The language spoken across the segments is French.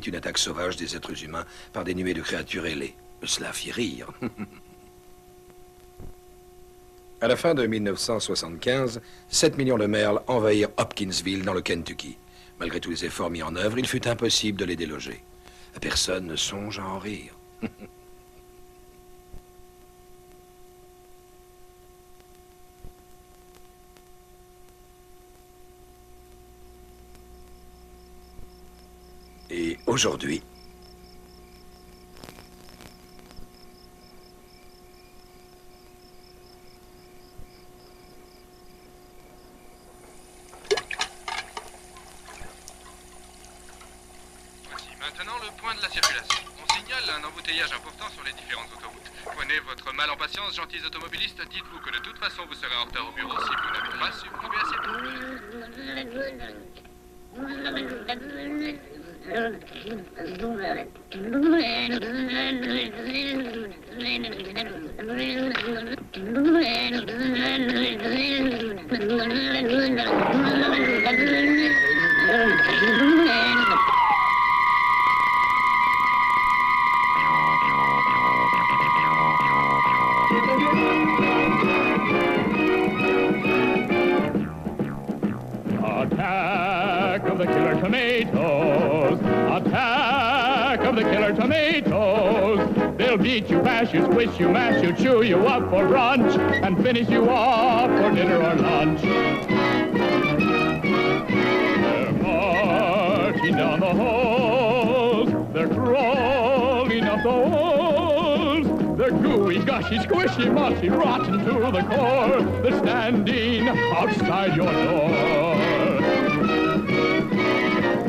une attaque sauvage des êtres humains par des nuées de créatures ailées. Cela fit rire. À la fin de 1975, 7 millions de merles envahirent Hopkinsville dans le Kentucky. Malgré tous les efforts mis en œuvre, il fut impossible de les déloger. Personne ne songe à en rire. Et aujourd'hui, maintenant le point de la circulation. On signale un embouteillage important sur les différentes autoroutes. Prenez votre mal en patience, gentils automobilistes. Dites-vous que de toute façon, vous serez en retard au bureau si vous n'avez pas surplombé assez tôt. Attack of the killer tomatoes! Attack of the killer tomatoes! They'll beat you, bash you, squish you, mash you, chew you up for brunch, and finish you off for dinner or lunch. They're marching down the halls, they're crawling up the walls, they're gooey, gushy, squishy, mushy, rotten to the core, they're standing outside your door.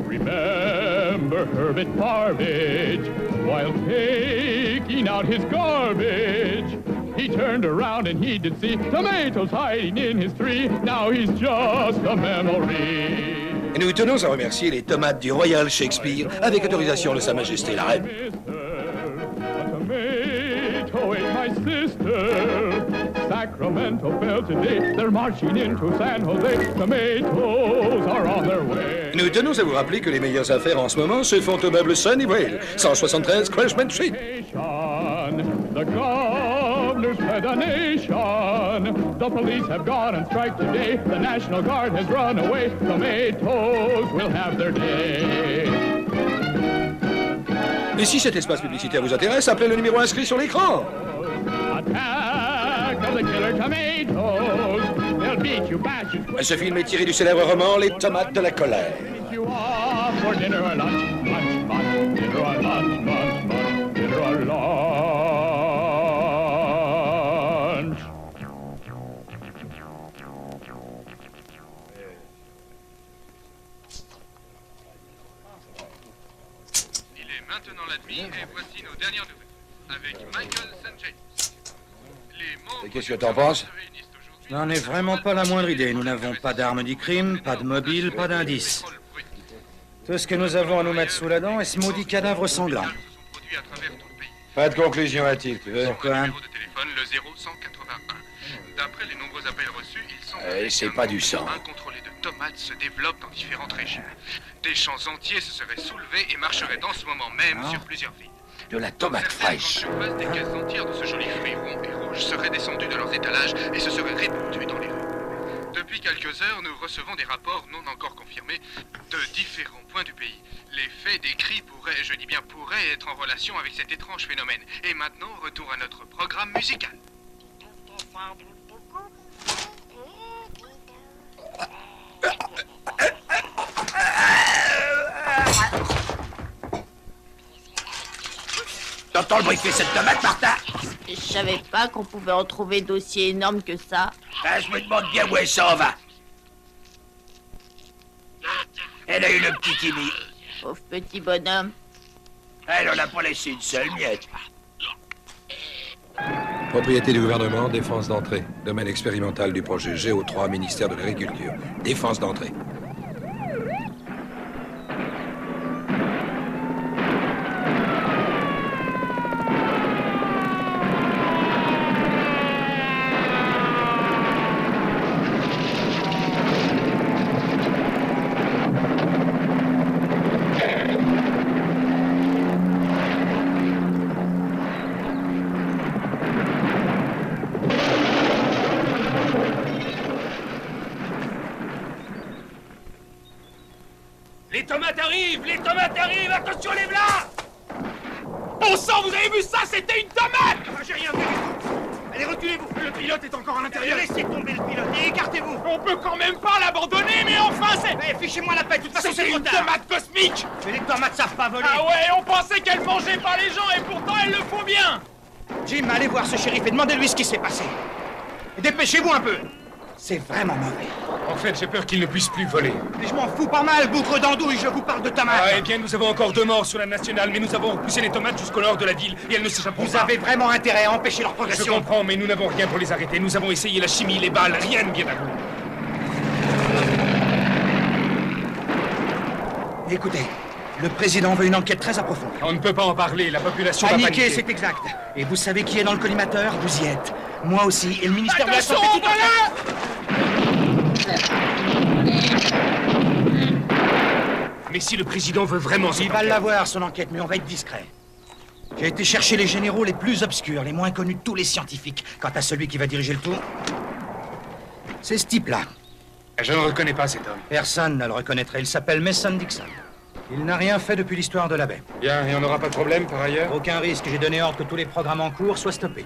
Remember Herbert Barbage, while taking out his garbage, he turned around and he did see tomatoes hiding in his tree. Now he's just a memory. Et nous tenons à remercier les tomates du Royal Shakespeare avec autorisation de Sa Majesté la Reine. A tomato ate my sister. Sacramento fell today. They're marching into San Jose. Tomatoes are on their way. Nous tenons à vous rappeler que les meilleures affaires en ce moment se font au meuble Sunnyvale, 173 Crashman Street. The governor's fed a nation. The police have gone on strike today. The National Guard has run away. Tomatoes will have their day. Et si cet espace publicitaire vous intéresse, appelez le numéro inscrit sur l'écran. Attack of the killer tomatoes. They'll beat you, bash you, Ce film est tiré du célèbre roman Les tomates de la colère. squeeze you off for dinner or lunch. Lunch, lunch, dinner or lunch, lunch, lunch, dinner or lunch. Il est maintenant la nuit et voici nos dernières nouvelles. Avec Michael St. James. Les membres Et qu'est-ce que t'en penses? se réunissent aujourd'hui. N'en ai vraiment pas la moindre idée. Nous n'avons pas d'armes du crime, pas de mobile, pas d'indices. Tout ce que nous avons à nous mettre sous la dent est ce maudit cadavre sanglant. Se sont produits à travers tout le pays. Pas de conclusion hâtive, tu veux? Pourquoi? Le numéro de téléphone, le 0181. D'après les nombreux appels reçus, il semble c'est qu'un pas du mouvement sang. incontrôlé de tomates se développe dans différentes régions. Des champs entiers se seraient soulevés et marcheraient en ce moment même sur plusieurs villes. De la tomate Certaines fraîche. grandes surfaces, des caisses entières de ce joli fruit rond et rouge seraient descendues de leurs étalages et se seraient répandues dans les rues. Depuis quelques heures, nous recevons des rapports non encore confirmés de différents points du pays. Les faits décrits pourraient, je dis bien pourraient, être en relation avec cet étrange phénomène. Et maintenant, retour à notre programme musical. T'entends le bruit que fait cette tomate, Martha? Je savais pas qu'on pouvait en trouver d'aussi énormes que ça. Ah, je me demande bien où elle s'en va. Elle a eu le petit Timmy. Pauvre petit bonhomme. Elle en a pas laissé une seule miette. Propriété du gouvernement, défense d'entrée. Domaine expérimental du projet GO3, ministère de l'Agriculture. Défense d'entrée. arrivent! Les tomates arrivent! Attention les blancs! Bon sang, vous avez vu ça? C'était une tomate! Ah, j'ai rien vu du tout. Allez, reculez-vous. Le pilote est encore à l'intérieur. Laissez tomber le pilote et écartez-vous. On peut quand même pas l'abandonner, mais enfin c'est... Eh, fichez-moi la paix, de toute façon c'est C'est trop une tard. tomate cosmique! Mais les tomates savent pas voler. Ah ouais, on pensait qu'elle mangeait pas les gens et pourtant elle le faut bien! Jim, allez voir ce shérif et demandez-lui ce qui s'est passé. Et dépêchez-vous un peu. C'est vraiment mauvais. En fait, j'ai peur qu'il ne puisse plus voler. Mais je m'en fous pas mal, bougre d'andouille, je vous parle de tomates. Ah, eh bien, nous avons encore 2 morts sur la nationale, mais nous avons repoussé les tomates jusqu'au nord de la ville et elles ne s'échapperont Vous pas. avez vraiment intérêt à empêcher leur Je progression. comprends, mais nous n'avons rien pour les arrêter. Nous avons essayé la chimie, les balles, rien ne vient à bout. Écoutez, le président veut une enquête très approfondie. On ne peut pas en parler, la population va Paniquer, paniquer. c'est exact. Et vous savez qui est dans le collimateur? Vous y êtes. Moi aussi, et le ministère de la Attention, Santé... voilà! Mais si le président veut vraiment... Il va l'avoir, son enquête, mais on va être discret. J'ai été chercher les généraux les plus obscurs, les moins connus de tous les scientifiques. Quant à celui qui va diriger le tout, c'est ce type-là. Je ne reconnais pas cet homme. Personne ne le reconnaîtrait. Il s'appelle Mason Dixon. Il n'a rien fait depuis l'histoire de la baie. Bien, et on n'aura pas de problème par ailleurs? Aucun risque. J'ai donné ordre que tous les programmes en cours soient stoppés.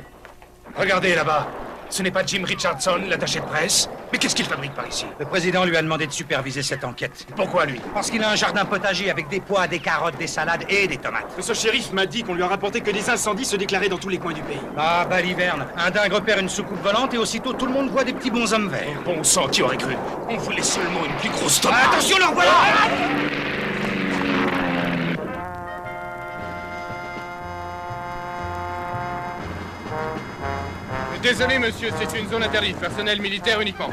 Regardez là-bas. Ce n'est pas Jim Richardson, l'attaché de presse. Mais qu'est-ce qu'il fabrique par ici? Le président lui a demandé de superviser cette enquête. Pourquoi lui? Parce qu'il a un jardin potager avec des pois, des carottes, des salades et des tomates. Ce shérif m'a dit qu'on lui a rapporté que des incendies se déclaraient dans tous les coins du pays. Ah, bah l'hiverne. Un dingue repère une soucoupe volante et aussitôt tout le monde voit des petits bonshommes verts. Bon sang, qui aurait cru? On voulait seulement une plus grosse tomate. Attention, leur voilà. Désolé, monsieur, c'est une zone interdite. Personnel militaire uniquement.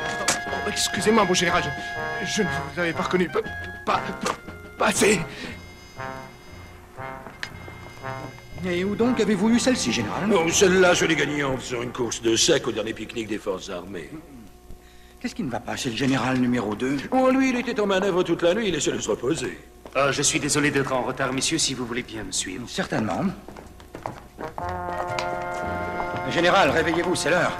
Excusez-moi, mon général, je ne vous avais pas reconnu. Pas assez. Et où donc avez-vous eu celle-ci, général? Non, celle-là, je l'ai gagnée en faisant une course de sec au dernier pique-nique des forces armées. Qu'est-ce qui ne va pas chez le général numéro 2? Oh, lui, il était en manœuvre toute la nuit, il essaie de se reposer. Je suis désolé d'être en retard, messieurs, si vous voulez bien me suivre. Certainement. Général, réveillez-vous, c'est l'heure.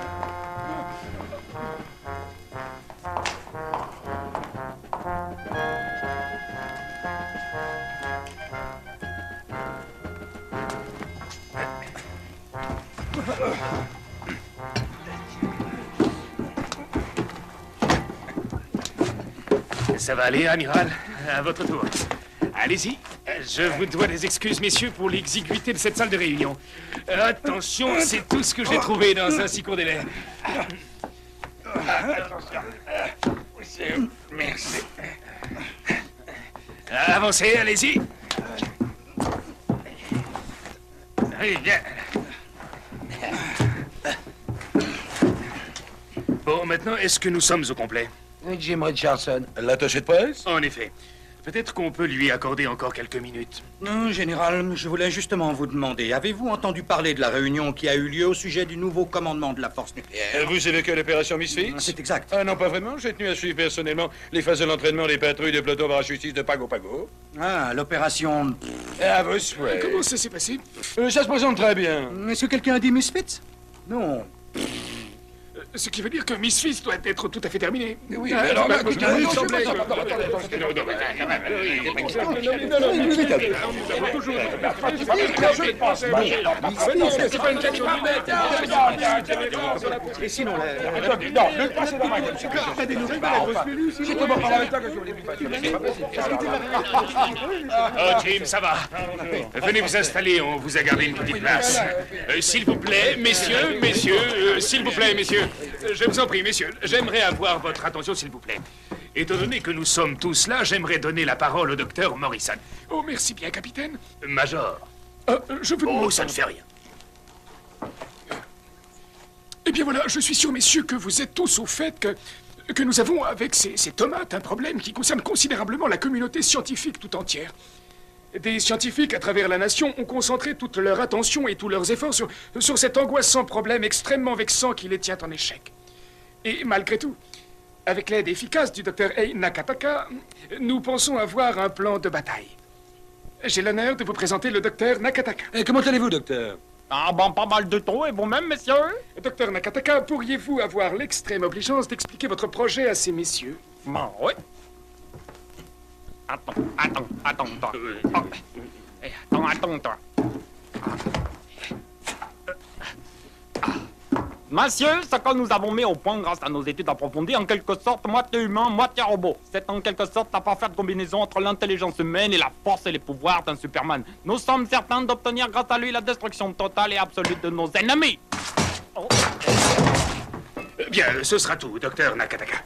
Ça va aller, amiral? À votre tour. Allez-y. Je vous dois des excuses, messieurs, pour l'exiguïté de cette salle de réunion. Attention, c'est tout ce que j'ai trouvé dans un si court délai. Merci. Avancez, allez-y. Allez, bien. Bon, maintenant, est-ce que nous sommes au complet? Jim Richardson, l'attaché de presse? En effet. Peut-être qu'on peut lui accorder encore quelques minutes. Non, général, je voulais justement vous demander, avez-vous entendu parler de la réunion qui a eu lieu au sujet du nouveau commandement de la force nucléaire? Vous savez que l'opération Misfits? C'est exact. Ah non, pas vraiment. J'ai tenu à suivre personnellement les phases de l'entraînement des patrouilles de peloton parachutistes de Pago Pago. Ah, l'opération... À vos souhaits. Comment ça s'est passé? Ça se présente très bien. Est-ce que quelqu'un a dit Misfits? Non. Ce qui veut dire que Misfits doit être tout à fait terminé. Oui, mais alors, il me non, semblait non, que- non, non, c'est pas une question Et sinon, Oh, Jim, ça va. Venez vous installer, on vous a gardé une petite place. S'il vous plaît, messieurs, s'il vous plaît, messieurs. Je vous en prie, messieurs, j'aimerais avoir votre attention, s'il vous plaît. Étant donné que nous sommes tous là, j'aimerais donner la parole au docteur Morrison. Oh, merci bien, capitaine. Major. Je vous Oh, demande... ça ne fait rien. Eh bien voilà, je suis sûr, messieurs, que vous êtes tous au fait que nous avons, avec ces tomates, un problème qui concerne considérablement la communauté scientifique tout entière. Des scientifiques à travers la nation ont concentré toute leur attention et tous leurs efforts sur cet angoissant problème extrêmement vexant qui les tient en échec. Et malgré tout, avec l'aide efficace du docteur Ei Nakataka, nous pensons avoir un plan de bataille. J'ai l'honneur de vous présenter le docteur Nakataka. Comment allez-vous, docteur? Ah bon, pas mal de temps, et vous-même, messieurs? Docteur Nakataka, pourriez-vous avoir l'extrême obligeance d'expliquer votre projet à ces messieurs? Bon, oui. Monsieur, ce que nous avons mis au point grâce à nos études approfondies, en quelque sorte moitié humain, moitié robot. C'est en quelque sorte la parfaite combinaison entre l'intelligence humaine et la force et les pouvoirs d'un Superman. Nous sommes certains d'obtenir grâce à lui la destruction totale et absolue de nos ennemis. Oh. Bien, ce sera tout, docteur Nakataka.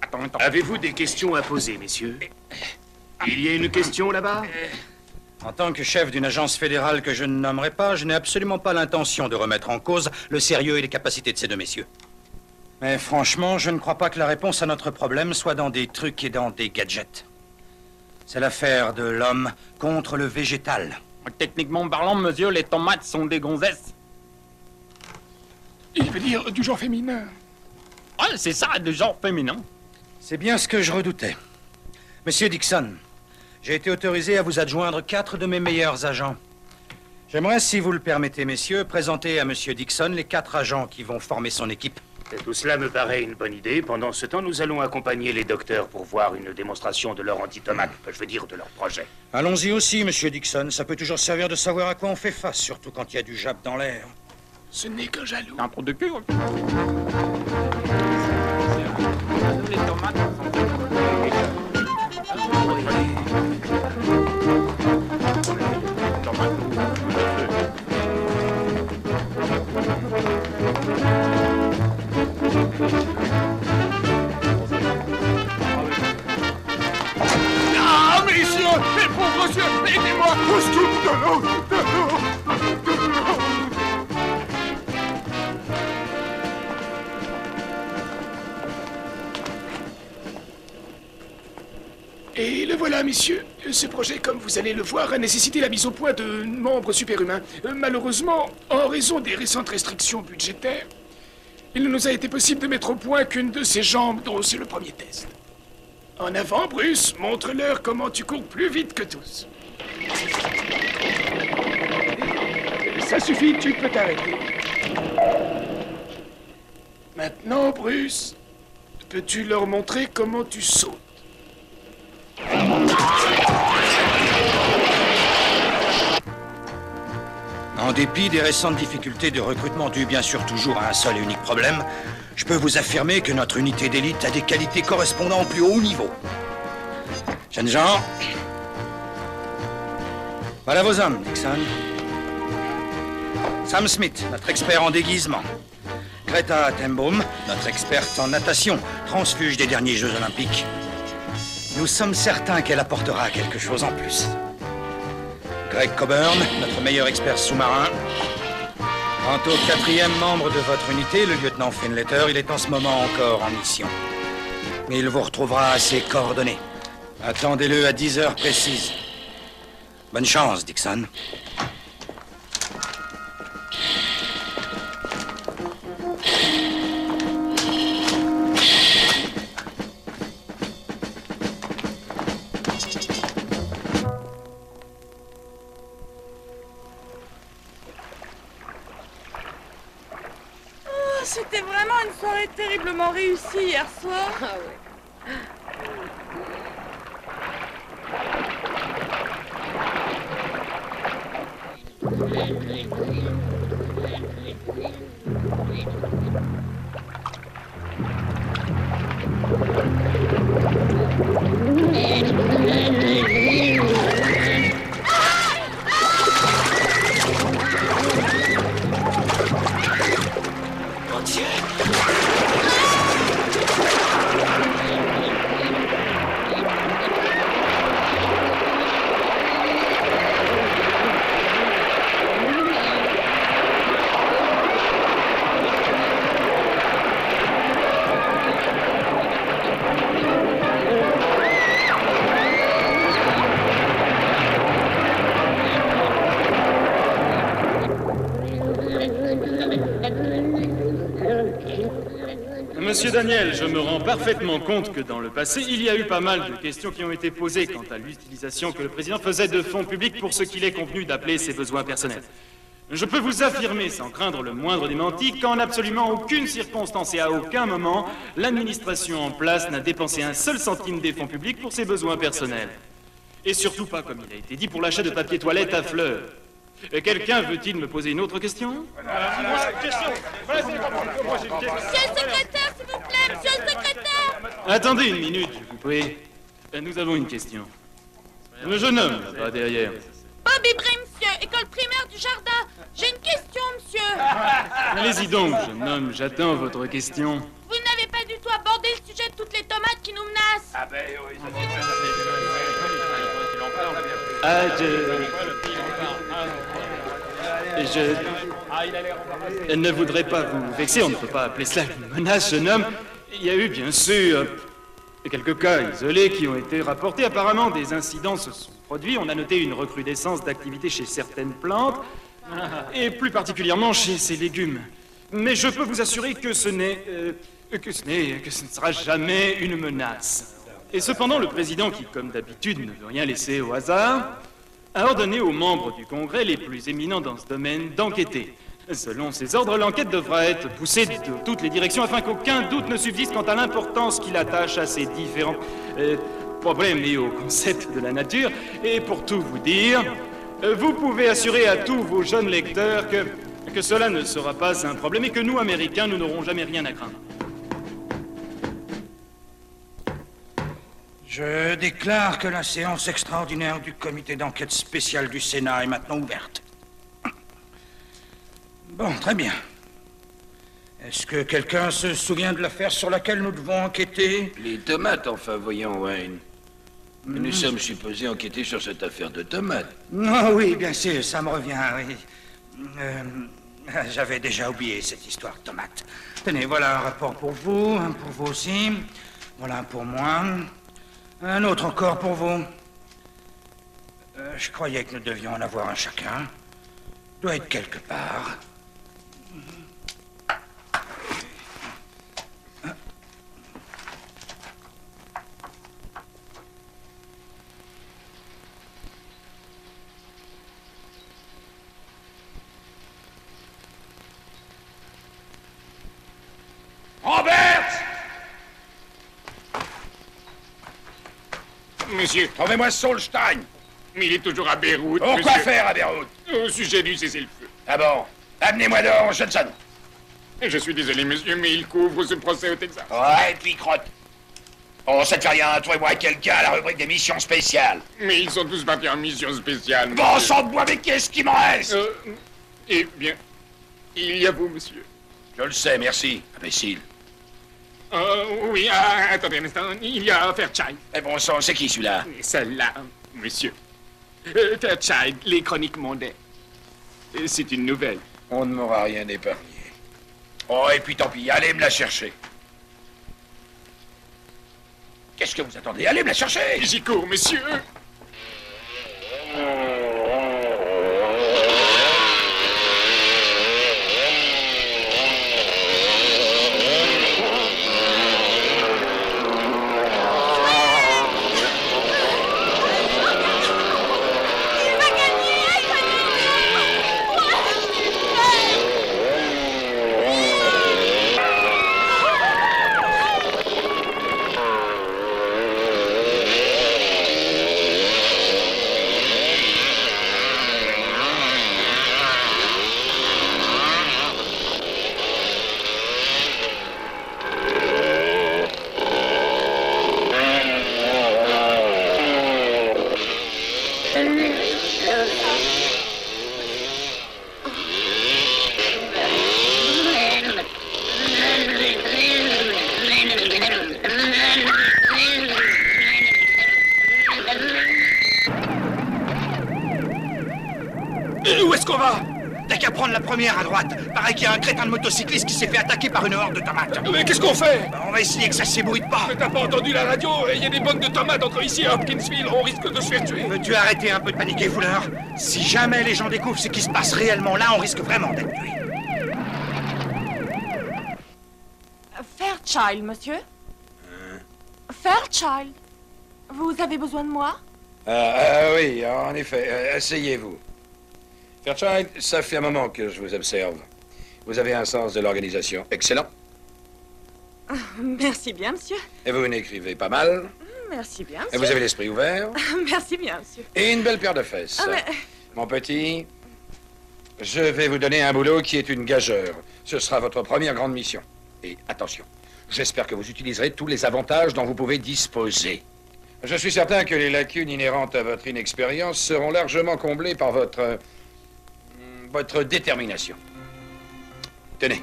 Attends. Avez-vous des questions à poser, messieurs? Il y a une question là-bas? En tant que chef d'une agence fédérale que je ne nommerai pas, je n'ai absolument pas l'intention de remettre en cause le sérieux et les capacités de ces deux messieurs. Mais franchement, je ne crois pas que la réponse à notre problème soit dans des trucs et dans des gadgets. C'est l'affaire de l'homme contre le végétal. Techniquement parlant, monsieur, les tomates sont des gonzesses. Il veut dire du genre féminin. Ah, c'est ça, du genre féminin. C'est bien ce que je redoutais. Monsieur Dixon, j'ai été autorisé à vous adjoindre 4 de mes meilleurs agents. J'aimerais, si vous le permettez, messieurs, présenter à Monsieur Dixon les 4 agents qui vont former son équipe. Et tout cela me paraît une bonne idée. Pendant ce temps, nous allons accompagner les docteurs pour voir une démonstration de leur antitomate, je veux dire de leur projet. Allons-y aussi, Monsieur Dixon. Ça peut toujours servir de savoir à quoi on fait face, surtout quand il y a du jab dans l'air. Ce n'est qu'un jaloux. Un trou de cul. Les tomates Ah, messieurs, mes pauvres yeux, aidez-moi. Pousse-tout de l'eau, de l'eau. Et le voilà, messieurs. Ce projet, comme vous allez le voir, a nécessité la mise au point de membres superhumains. Malheureusement, en raison des récentes restrictions budgétaires, il ne nous a été possible de mettre au point qu'une de ces jambes, dont c'est le premier test. En avant, Bruce, montre-leur comment tu cours plus vite que tous. Ça suffit, tu peux t'arrêter. Maintenant, Bruce, peux-tu leur montrer comment tu sautes? En dépit des récentes difficultés de recrutement dues bien sûr toujours à un seul et unique problème, je peux vous affirmer que notre unité d'élite a des qualités correspondant au plus haut niveau. Jeunes gens, voilà vos hommes, Dixon. Sam Smith, notre expert en déguisement. Greta Thunbaum, notre experte en natation, transfuge des derniers Jeux Olympiques. Nous sommes certains qu'elle apportera quelque chose en plus. Greg Coburn, notre meilleur expert sous-marin. Quant au 4e membre de votre unité, le lieutenant Finletter, il est en ce moment encore en mission. Mais il vous retrouvera à ses coordonnées. Attendez-le à 10 heures précises. Bonne chance, Dixon. C'était vraiment une soirée terriblement réussie hier soir. Ah ouais. Monsieur Daniel, je me rends parfaitement compte que dans le passé, il y a eu pas mal de questions qui ont été posées quant à l'utilisation que le président faisait de fonds publics pour ce qu'il est convenu d'appeler ses besoins personnels. Je peux vous affirmer, sans craindre le moindre démenti, qu'en absolument aucune circonstance et à aucun moment, l'administration en place n'a dépensé un seul centime des fonds publics pour ses besoins personnels. Et surtout pas, comme il a été dit, pour l'achat de papier toilette à fleurs. Quelqu'un veut-il me poser une autre question? Monsieur le secrétaire, s'il vous plaît, monsieur le secrétaire! Attendez une minute, je vous prie. Nous avons une question. Le jeune homme, là-bas derrière. Bobby Brim, monsieur, école primaire du jardin. J'ai une question, monsieur. Allez-y donc, jeune homme, j'attends votre question. Vous n'avez pas du tout abordé le sujet de toutes les tomates qui nous menacent. Ah ben oui, Je ne voudrais pas vous vexer, on ne peut pas appeler cela une menace, jeune homme. Il y a eu, bien sûr, quelques cas isolés qui ont été rapportés. Apparemment, des incidents se sont produits. On a noté une recrudescence d'activité chez certaines plantes, et plus particulièrement chez ces légumes. Mais je peux vous assurer que ce ne sera jamais une menace. Et cependant, le président, qui, comme d'habitude, ne veut rien laisser au hasard, a ordonné aux membres du Congrès les plus éminents dans ce domaine d'enquêter. Selon ses ordres, l'enquête devra être poussée de toutes les directions afin qu'aucun doute ne subsiste quant à l'importance qu'il attache à ces différents problèmes liés au concept de la nature. Et pour tout vous dire, vous pouvez assurer à tous vos jeunes lecteurs que cela ne sera pas un problème et que nous, Américains, nous n'aurons jamais rien à craindre. Je déclare que la séance extraordinaire du comité d'enquête spéciale du Sénat est maintenant ouverte. Bon, très bien. Est-ce que quelqu'un se souvient de l'affaire sur laquelle nous devons enquêter? Les tomates, enfin, voyons, Wayne. Nous sommes supposés enquêter sur cette affaire de tomates. Oh, oui, bien sûr, ça me revient, oui. J'avais déjà oublié cette histoire de tomates. Tenez, voilà un rapport pour vous, un pour vous aussi. Voilà un pour moi. Un autre encore pour vous. Je croyais que nous devions en avoir un chacun. Doit être quelque part. Robert! Monsieur. Trouvez-moi Solstein. Mais il est toujours à Beyrouth. Pourquoi monsieur. faire à Beyrouth? Au sujet du cessez-le-feu. Ah bon? Amenez-moi dehors, Johnson. Je suis désolé, monsieur, mais il couvre ce procès au Texas. Ouais, et puis crotte. Oh, ça te fait rien, trouvez-moi quelqu'un à la rubrique des missions spéciales. Mais ils sont tous partis en mission spéciale. Bon sang de bois, mais qu'est-ce qui m'en reste? Eh bien, il y a vous, monsieur. Je le sais, merci, imbécile. Oui, attendez un instant, il y a Fairchild. Eh bon sang, c'est qui celui-là? Celle-là, monsieur. Fairchild, les chroniques mondaines. C'est une nouvelle. On ne m'aura rien épargné. Oh, et puis tant pis, allez me la chercher. Qu'est-ce que vous attendez? Allez me la chercher! J'y cours, monsieur. Où est-ce qu'on va? T'as qu'à prendre la première à droite. Pareil qu'il y a un crétin de motocycliste qui s'est fait attaquer par une horde de tomates. Mais qu'est-ce qu'on fait? On va essayer que ça s'ébruite pas. Mais t'as pas entendu la radio? Il y a des bonnes de tomates entre ici et Hopkinsville. On risque de se faire tuer. Veux-tu arrêter un peu de paniquer, Fuller? Si jamais les gens découvrent ce qui se passe réellement là, on risque vraiment d'être tués. Fairchild, monsieur? Fairchild? Vous avez besoin de moi? Oui, en effet. Asseyez-vous. Fairchild, ça fait un moment que je vous observe. Vous avez un sens de l'organisation excellent. Merci bien, monsieur. Et vous n'écrivez pas mal. Merci bien, monsieur. Et vous avez l'esprit ouvert. Merci bien, monsieur. Et une belle paire de fesses. Ah, mais... Mon petit, je vais vous donner un boulot qui est une gageure. Ce sera votre première grande mission. Et attention, j'espère que vous utiliserez tous les avantages dont vous pouvez disposer. Je suis certain que les lacunes inhérentes à votre inexpérience seront largement comblées par votre détermination. Tenez.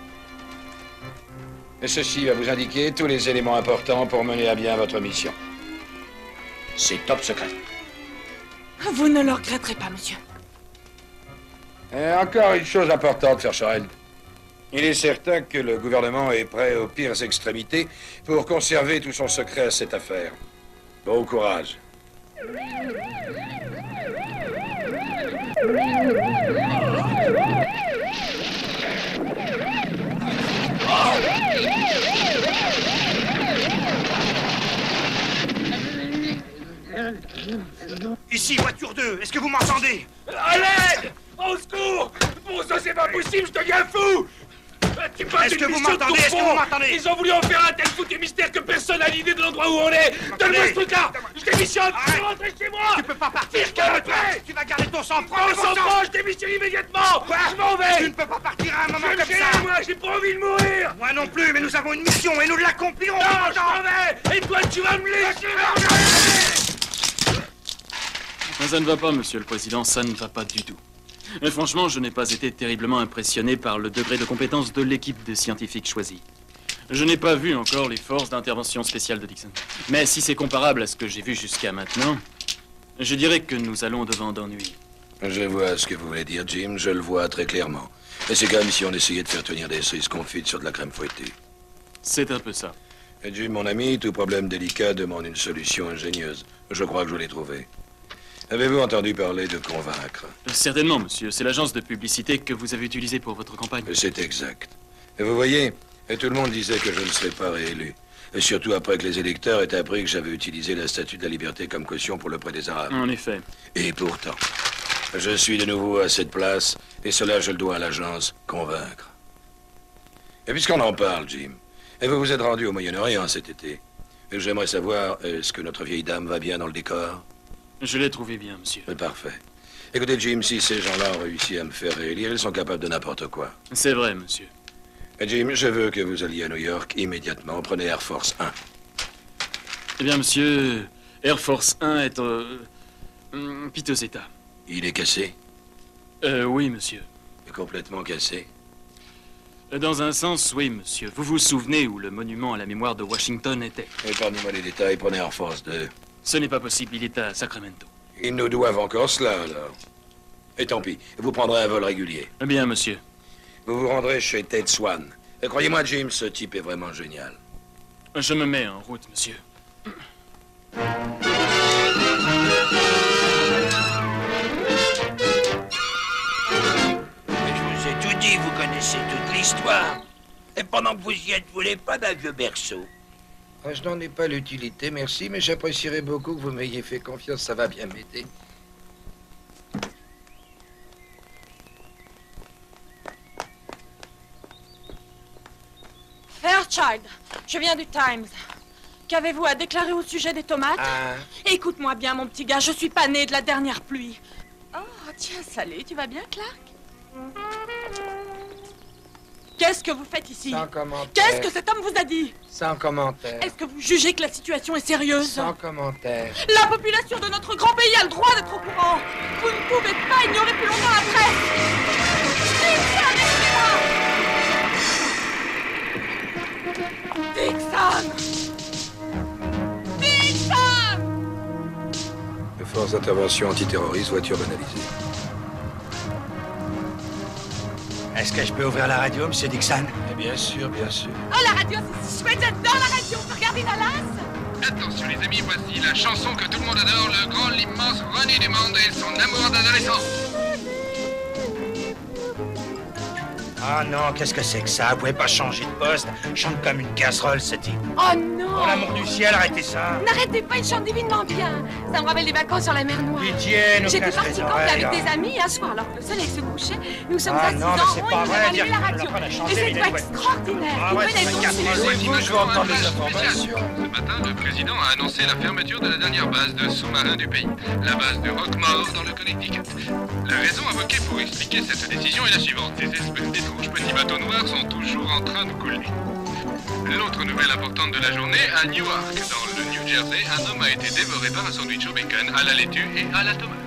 Et ceci va vous indiquer tous les éléments importants pour mener à bien votre mission. C'est top secret. Vous ne le regretterez pas, monsieur. Et encore une chose importante, Fairchild. Il est certain que le gouvernement est prêt aux pires extrémités pour conserver tout son secret à cette affaire. Bon courage. Ici, voiture 2, est-ce que vous m'entendez? À l'aide! Au secours! Bon, ça c'est pas possible, je deviens fou! Est-ce que vous m'entendez? Est-ce que vous m'entendez? Ils ont voulu en faire un tel foutu mystère que personne n'a l'idée de l'endroit où on est! Donne-moi ce truc-là! Je démissionne! Je vais rentrer chez moi! Tu peux pas partir! Calme-toi! Tu vas garder ton sang-froid! Mon sang-froid, je démissionne immédiatement! Quoi? Je m'en vais! Tu ne peux pas partir à un moment comme ça! ça! Moi, j'ai pas envie de mourir! Moi non plus, mais nous avons une mission et nous l'accomplirons! Non, je m'en vais! Et toi, tu vas me laisser! Ça ne va pas, monsieur le président, ça ne va pas du tout. Mais franchement, je n'ai pas été terriblement impressionné par le degré de compétence de l'équipe de scientifiques choisis. Je n'ai pas vu encore les forces d'intervention spéciale de Dixon. Mais si c'est comparable à ce que j'ai vu jusqu'à maintenant, je dirais que nous allons devant d'ennui. Je vois ce que vous voulez dire, Jim, je le vois très clairement. Et c'est comme si on essayait de faire tenir des cerises confites sur de la crème fouettée. C'est un peu ça. Et Jim, mon ami, tout problème délicat demande une solution ingénieuse. Je crois que je l'ai trouvée. Avez-vous entendu parler de Convaincre? Certainement, monsieur. C'est l'agence de publicité que vous avez utilisée pour votre campagne. C'est exact. Et vous voyez, tout le monde disait que je ne serais pas réélu. Et surtout après que les électeurs aient appris que j'avais utilisé la Statue de la Liberté comme caution pour le prêt des Arabes. En effet. Et pourtant, je suis de nouveau à cette place, et cela je le dois à l'agence Convaincre. Et puisqu'on en parle, Jim, et vous vous êtes rendu au Moyen-Orient cet été, j'aimerais savoir, est-ce que notre vieille dame va bien dans le décor? Je l'ai trouvé bien, monsieur. Parfait. Écoutez, Jim, si ces gens-là ont réussi à me faire réélire, ils sont capables de n'importe quoi. C'est vrai, monsieur. Et Jim, je veux que vous alliez à New York immédiatement. Prenez Air Force 1. Eh bien, monsieur, Air Force 1 est piteux état. Il est cassé? Oui, monsieur. Complètement cassé? Dans un sens, oui, monsieur. Vous vous souvenez où le monument à la mémoire de Washington était? Épargnez-moi les détails, prenez Air Force 2. Ce n'est pas possible, il est à Sacramento. Ils nous doivent encore cela, alors. Et tant pis, vous prendrez un vol régulier. Bien, monsieur. Vous vous rendrez chez Ted Swan. Et croyez-moi, Jim, ce type est vraiment génial. Je me mets en route, monsieur. Je vous ai tout dit, vous connaissez toute l'histoire. Et pendant que vous y êtes, vous voulez pas d'un vieux berceau? Je n'en ai pas l'utilité, merci, mais j'apprécierais beaucoup que vous m'ayez fait confiance, ça va bien m'aider. Fairchild, je viens du Times. Qu'avez-vous à déclarer au sujet des tomates? Écoute-moi bien, mon petit gars, je suis pas né de la dernière pluie. Oh, tiens, salut, tu vas bien, Clark? Qu'est-ce que vous faites ici? Sans commentaire. Qu'est-ce que cet homme vous a dit? Sans commentaire. Est-ce que vous jugez que la situation est sérieuse? Sans commentaire. La population de notre grand pays a le droit d'être au courant. Vous ne pouvez pas ignorer plus longtemps la presse. Dixon! Dixon! Force d'intervention antiterroriste, voiture banalisée. Est-ce que je peux ouvrir la radio, monsieur Dixon? Bien sûr, bien sûr. Oh, la radio, c'est si chouette, j'adore la radio. On peut regarder Dallas? Attention les amis, voici la chanson que tout le monde adore, le grand, l'immense René Dumond et son amour d'adolescence. Ah non, qu'est-ce que c'est que ça? Vous pouvez pas changer de poste? Chante comme une casserole, ce type. Oh non! Pour l'amour du ciel, arrêtez ça. N'arrêtez pas, il chante divinement bien. Ça me rappelle les vacances sur la mer Noire. Pitié, nous J'étais casse partie les camper oreilles, avec hein. des amis un soir, alors que le soleil se couchait. Nous sommes Ah assis non, en mais c'est rond, pas ils vrai, avaient dire allumé la qu'on radio. est en train de chanter, Et mais c'était il est- extraordinaire. Ah Vous ouais, venez c'est donc une sur les casserole, jeux. dis-moi, je veux entendre des Spécial. informations. Ce matin, le président a annoncé la fermeture de la dernière base de sous-marins du pays, la base de Rockmore dans le Connecticut. La raison invoquée pour expliquer cette décision est la suivante. Ces espèces d'étranges petits bateaux noirs sont toujours en train de couler. L'autre nouvelle importante de la journée, à Newark, dans le New Jersey, un homme a été dévoré par un sandwich au bacon, à la laitue et à la tomate.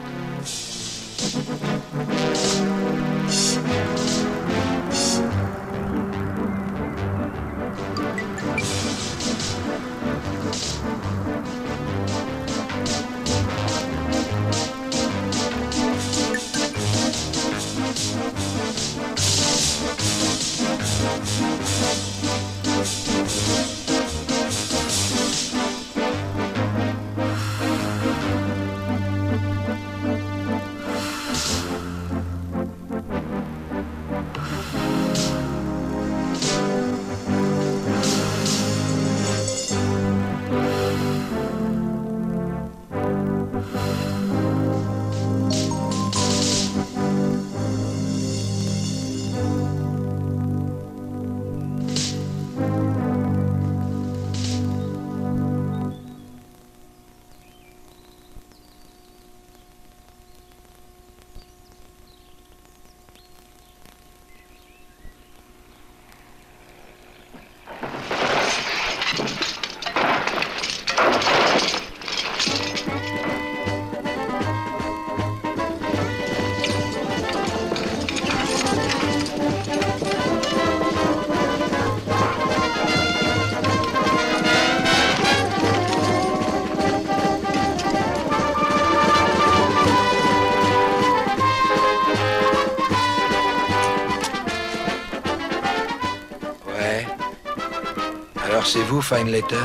Alors c'est vous, Fine Letter?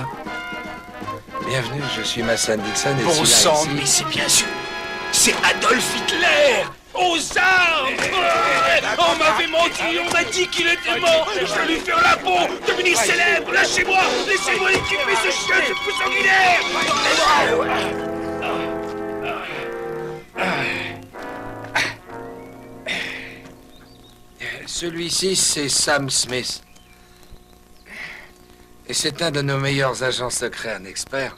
Bienvenue, je suis Masson Dixon et Bon si là, sang, ici- mais c'est bien sûr. C'est Adolf Hitler. Aux armes. On m'avait menti, on m'a dit qu'il était mort. Je vais lui faire la peau, devenir célèbre. Lâchez-moi, laissez-moi équiper ce chien, ce fou sanguinaire. Celui-ci, c'est Sam Smith. Et c'est un de nos meilleurs agents secrets, un expert.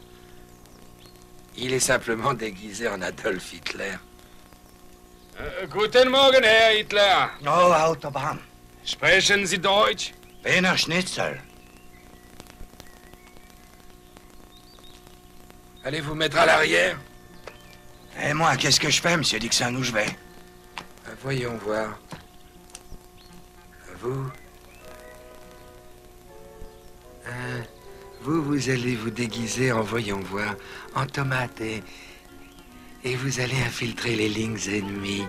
Il est simplement déguisé en Adolf Hitler. Guten Morgen, Herr Hitler. Oh, Autobahn. Sprechen Sie Deutsch? Wiener Schnitzel. Allez vous mettre à l'arrière? Et moi, qu'est-ce que je fais, monsieur Dixon? Où je vais? Voyons voir. Vous... vous allez vous déguiser en, voyons voir, en tomate et vous allez infiltrer les lignes ennemies.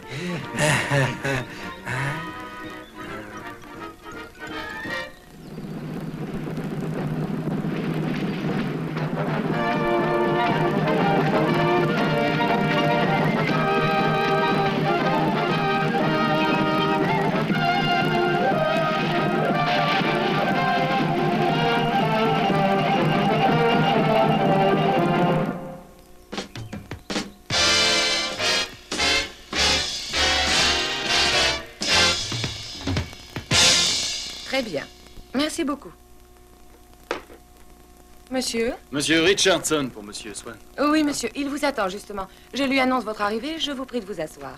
Très bien. Merci beaucoup. Monsieur? Monsieur Richardson pour Monsieur Swan. Oui, monsieur, il vous attend, justement. Je lui annonce votre arrivée, je vous prie de vous asseoir.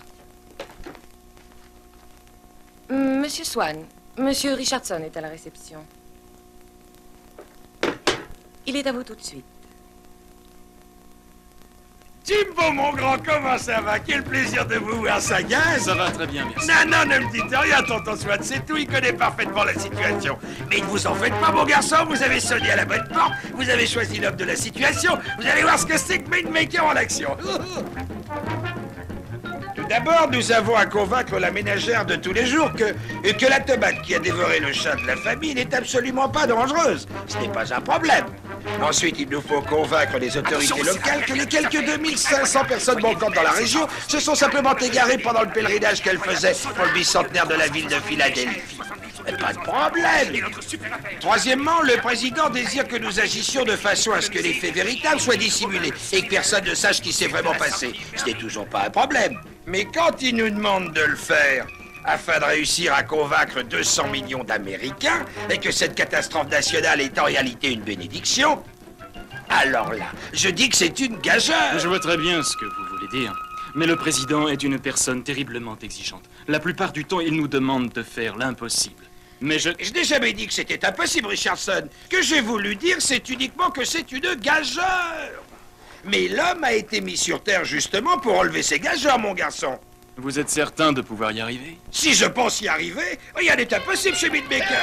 Monsieur Swan, Monsieur Richardson est à la réception. Il est à vous tout de suite. Jimbo, mon grand, comment ça va? Quel plaisir de vous voir, ça gaz. Ça va très bien, merci. Non, ne me dites rien, tonton Swan, c'est tout, il connaît parfaitement la situation. Mais ne vous en faites pas, mon garçon, vous avez sonné à la bonne porte, vous avez choisi l'homme de la situation, vous allez voir ce que c'est que Mainmaker en action. Tout d'abord, nous avons à convaincre la ménagère de tous les jours que la tomate qui a dévoré le chat de la famille n'est absolument pas dangereuse. Ce n'est pas un problème. Ensuite, il nous faut convaincre les autorités locales que les quelques 2500 personnes manquantes dans la région se sont simplement égarées pendant le pèlerinage qu'elles faisaient pour le bicentenaire de la ville de Philadelphie. Pas de problème. Troisièmement, le président désire que nous agissions de façon à ce que les faits véritables soient dissimulés et que personne ne sache ce qui s'est vraiment passé. Ce n'est toujours pas un problème. Mais quand il nous demande de le faire afin de réussir à convaincre 200 millions d'Américains et que cette catastrophe nationale est en réalité une bénédiction, alors là, je dis que c'est une gageure. Je vois très bien ce que vous voulez dire. Mais le président est une personne terriblement exigeante. La plupart du temps, il nous demande de faire l'impossible. Mais je n'ai jamais dit que c'était impossible, Richardson. Ce que j'ai voulu dire, c'est uniquement que c'est une gageure. Mais l'homme a été mis sur Terre justement pour enlever ses gageurs, mon garçon. Vous êtes certain de pouvoir y arriver? Si je pense y arriver, rien n'est impossible chez Beatmaker.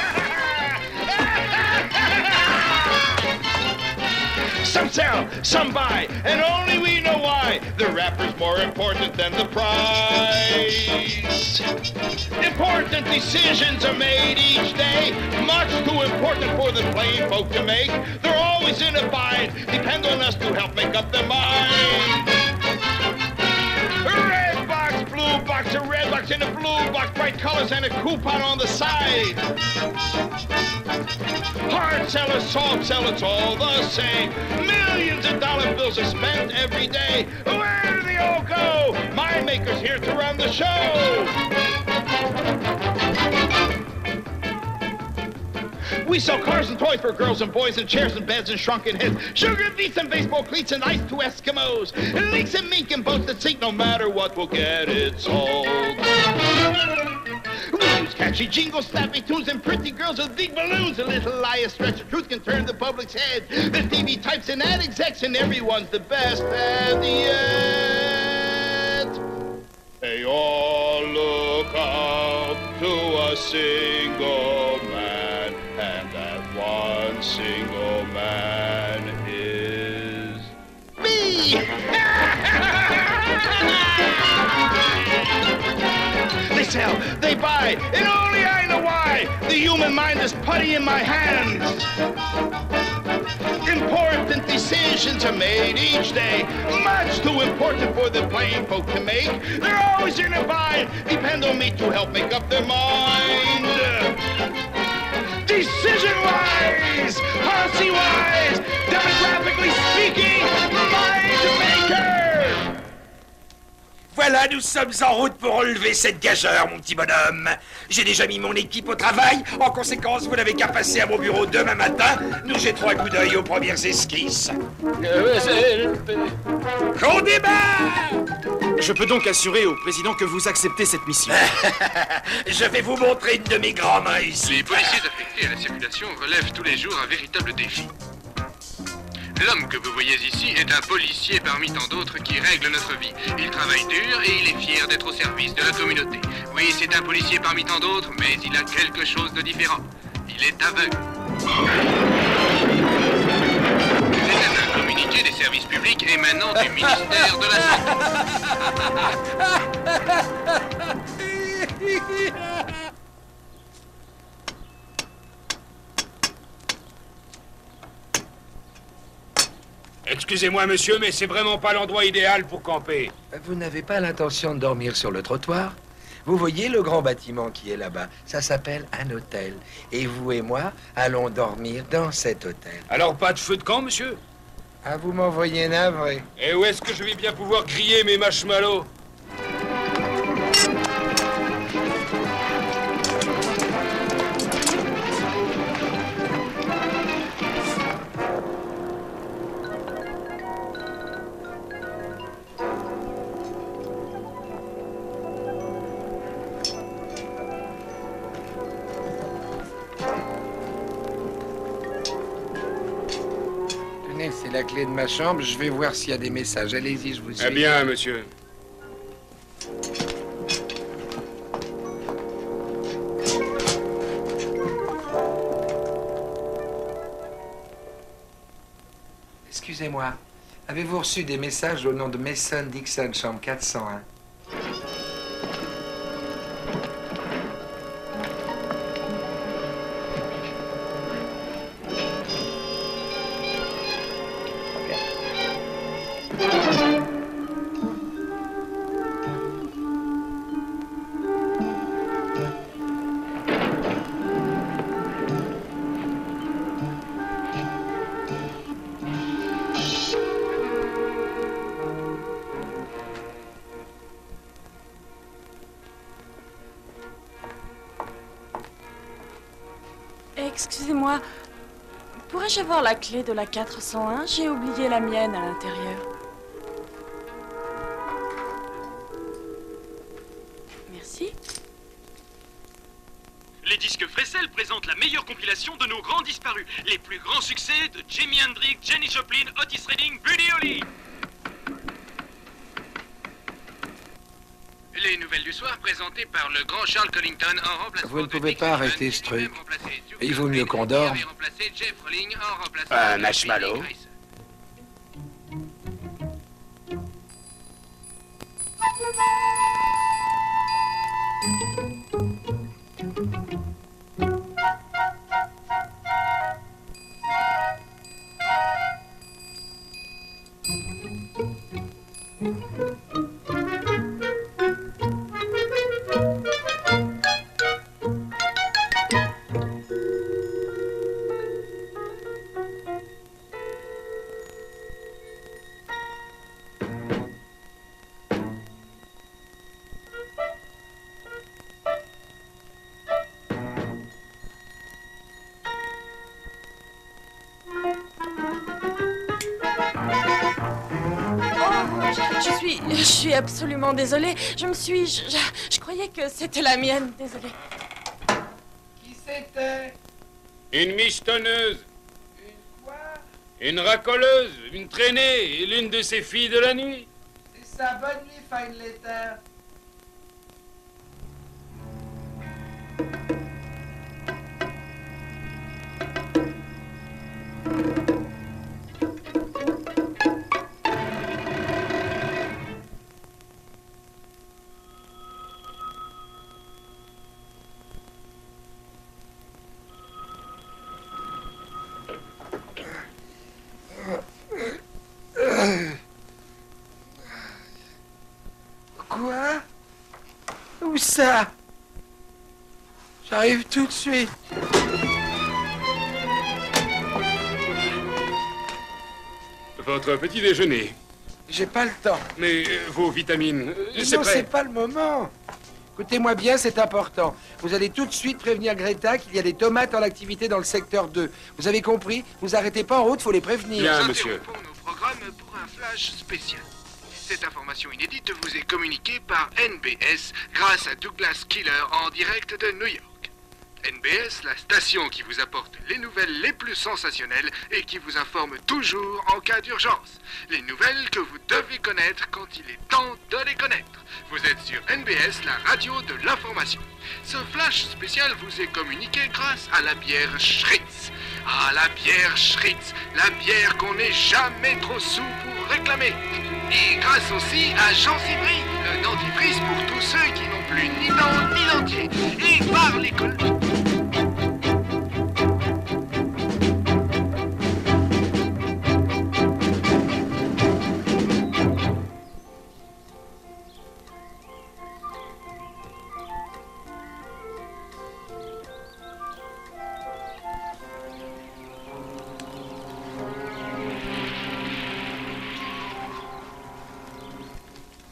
Some sell, some buy, and only we know why. The rapper's more important than the prize. Important decisions are made each day, much too important for the plain folk to make. They're always in a bind, depend on us to help make up their mind. Red box, blue box, a red box and a blue box, bright colors and a coupon on the side. Hard seller, soft seller, it's all the same. Millions of dollar bills are spent every day. Where do they all go? My maker's here to run the show. We sell cars and toys for girls and boys and chairs and beds and shrunken heads. Sugar beets and baseball cleats and ice to Eskimos. Leaks and mink and boats that sink no matter what, we'll get it sold. We use catchy jingles, snappy tunes, and pretty girls with big balloons. A little lie, a stretch of truth can turn the public's head. There's TV types and ad execs, and everyone's the best at the end. They all look up to a single man, and that one single man is me. They sell, they buy, and only I know why. The human mind is putty in my hands. Important decisions are made each day, much too important for the plain folk to make. They're always in a bind, depend on me to help make up their mind. Decision-wise, policy-wise, demographically speaking, mind maker! Voilà, nous sommes en route pour enlever cette gageure, mon petit bonhomme. J'ai déjà mis mon équipe au travail. En conséquence, vous n'avez qu'à passer à mon bureau demain matin. Nous jetterons un coup d'œil aux premières esquisses. Qu'on démarre! Je peux donc assurer au président que vous acceptez cette mission. Je vais vous montrer une de mes grandes mains ici. Les policiers affectés à la circulation relèvent tous les jours un véritable défi. L'homme que vous voyez ici est un policier parmi tant d'autres qui règle notre vie. Il travaille dur et il est fier d'être au service de la communauté. Oui, c'est un policier parmi tant d'autres, mais il a quelque chose de différent. Il est aveugle. C'est un communiqué des services publics émanant du ministère de la Santé. Excusez-moi, monsieur, mais c'est vraiment pas l'endroit idéal pour camper. Vous n'avez pas l'intention de dormir sur le trottoir? Vous voyez le grand bâtiment qui est là-bas? Ça s'appelle un hôtel. Et vous et moi allons dormir dans cet hôtel. Alors pas de feu de camp, monsieur? Ah, vous m'envoyez navré. Et où est-ce que je vais bien pouvoir griller mes marshmallows? C'est la clé de ma chambre. Je vais voir s'il y a des messages. Allez-y, je vous suis. Eh bien, monsieur. Excusez-moi. Avez-vous reçu des messages au nom de Mason Dixon, chambre 401? excusez-moi. Pourrais-je avoir la clé de la 401? J'ai oublié la mienne à l'intérieur. Merci. Les disques Fressel présentent la meilleure compilation de nos grands disparus. Les plus grands succès de Jimi Hendrix, Janis Joplin, Otis Redding, Buddy Holly. Les nouvelles du soir présentées par le grand Charles Collington en remplacement. Vous ne pouvez pas arrêter ce truc. Il vaut mieux qu'on dorme. Un marshmallow. Je suis absolument désolée. Je croyais que c'était la mienne. Désolée. Qui c'était? Une michetonneuse. Une quoi? Une racoleuse, une traînée et l'une de ses filles de la nuit. C'est ça, bonne nuit, Fine Letter. Quoi? Où ça? J'arrive tout de suite. Votre petit déjeuner. J'ai pas le temps. Mais vos vitamines, c'est Non, prêt. c'est pas le moment. Écoutez-moi bien, c'est important. Vous allez tout de suite prévenir Greta qu'il y a des tomates en activité dans le secteur 2. Vous avez compris? Vous arrêtez pas en route, faut les prévenir. Bien, monsieur. Nous interrompons nos programmes pour un flash spécial. Cette information inédite vous est communiquée par NBS grâce à Douglas Killer en direct de New York. NBS, la station qui vous apporte les nouvelles les plus sensationnelles et qui vous informe toujours en cas d'urgence. Les nouvelles que vous devez connaître quand il est temps de les connaître. Vous êtes sur NBS, la radio de l'information. Ce flash spécial vous est communiqué grâce à la bière Schritz. Ah, la bière Schritz, la bière qu'on n'est jamais trop sous pour réclamer. Et grâce aussi à Jean Cibry, le dentifrice pour tous ceux qui n'ont plus ni dents ni dentier. Et par l'école...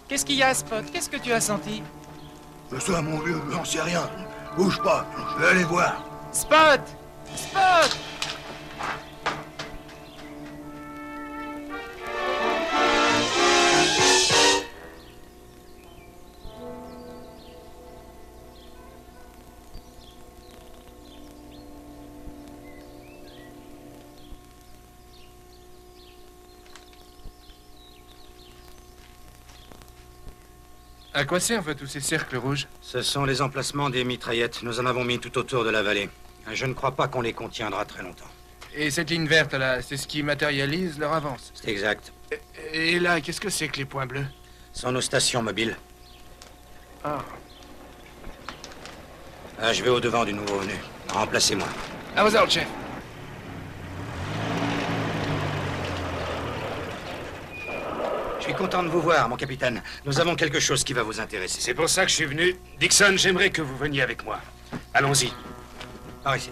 Qu'est-ce qu'il y a, Spot? Qu'est-ce que tu as senti? Ça, mon vieux, j'en sais rien. Bouge pas, je vais aller voir. Spot! Spot! À quoi servent tous ces cercles rouges? Ce sont les emplacements des mitraillettes. Nous en avons mis tout autour de la vallée. Je ne crois pas qu'on les contiendra très longtemps. Et cette ligne verte, là, c'est ce qui matérialise leur avance? C'est exact. Et là, qu'est-ce que c'est que les points bleus? Ce sont nos stations mobiles. Ah. Ah, je vais au-devant du nouveau venu. Remplacez-moi. À vos ordres, chef. Je suis content de vous voir, mon capitaine. Nous avons quelque chose qui va vous intéresser. C'est pour ça que je suis venu. Dixon, j'aimerais que vous veniez avec moi. Allons-y. Par ici.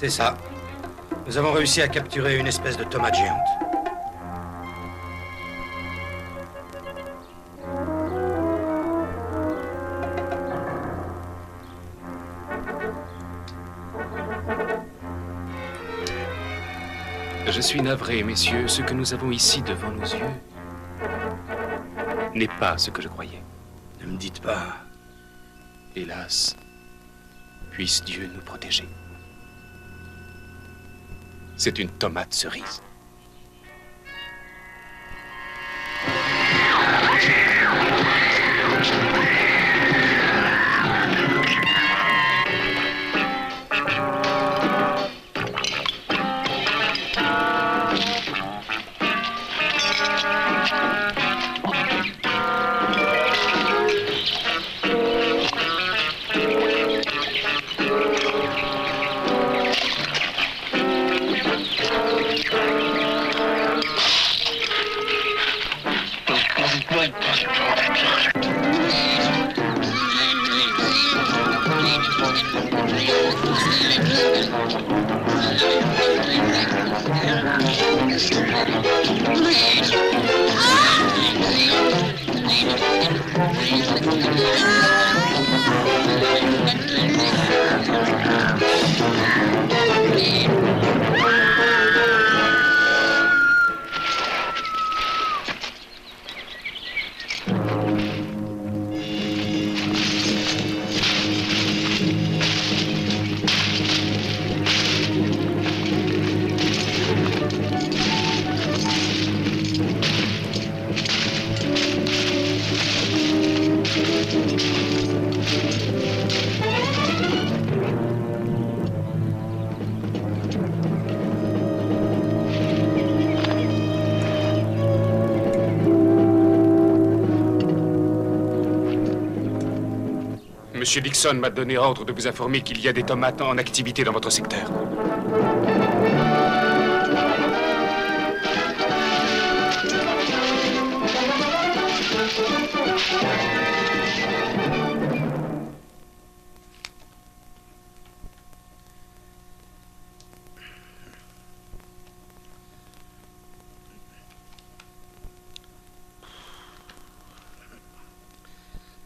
C'est ça. Nous avons réussi à capturer une espèce de tomate géante. Je suis navré, messieurs, ce que nous avons ici devant nos yeux n'est pas ce que je croyais. Ne me dites pas. Hélas, puisse Dieu nous protéger. C'est une tomate cerise. Monsieur Dixon m'a donné ordre de vous informer qu'il y a des tomates en activité dans votre secteur.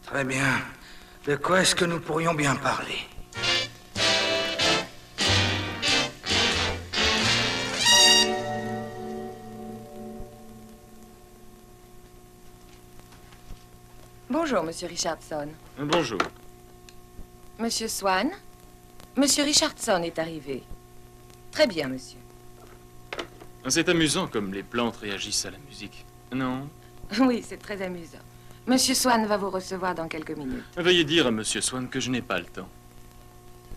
Très bien. De quoi est-ce que nous pourrions bien parler? Bonjour, Monsieur Richardson. Bonjour. Monsieur Swan? Monsieur Richardson est arrivé. Très bien, monsieur. C'est amusant comme les plantes réagissent à la musique. Non? Oui, c'est très amusant. Monsieur Swan va vous recevoir dans quelques minutes. Veuillez dire à Monsieur Swan que je n'ai pas le temps.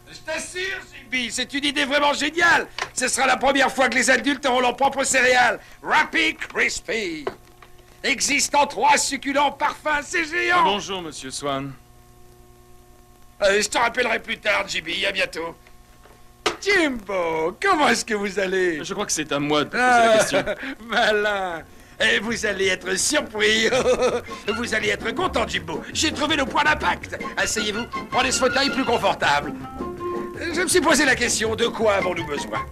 Je t'assure, Sylvie, c'est une idée vraiment géniale. Ce sera la première fois que les adultes auront leur propre céréale. Rappy Crispy. Existant 3 succulents parfums, c'est géant. Bonjour, Monsieur Swan. Je te rappellerai plus tard, JB. À bientôt. Jimbo, comment est-ce que vous allez? Je crois que c'est à moi de poser la question. Malin. Et vous allez être surpris. Vous allez être content, Jimbo. J'ai trouvé le point d'impact. Asseyez-vous. Prenez ce fauteuil plus confortable. Je me suis posé la question, de quoi avons-nous besoin?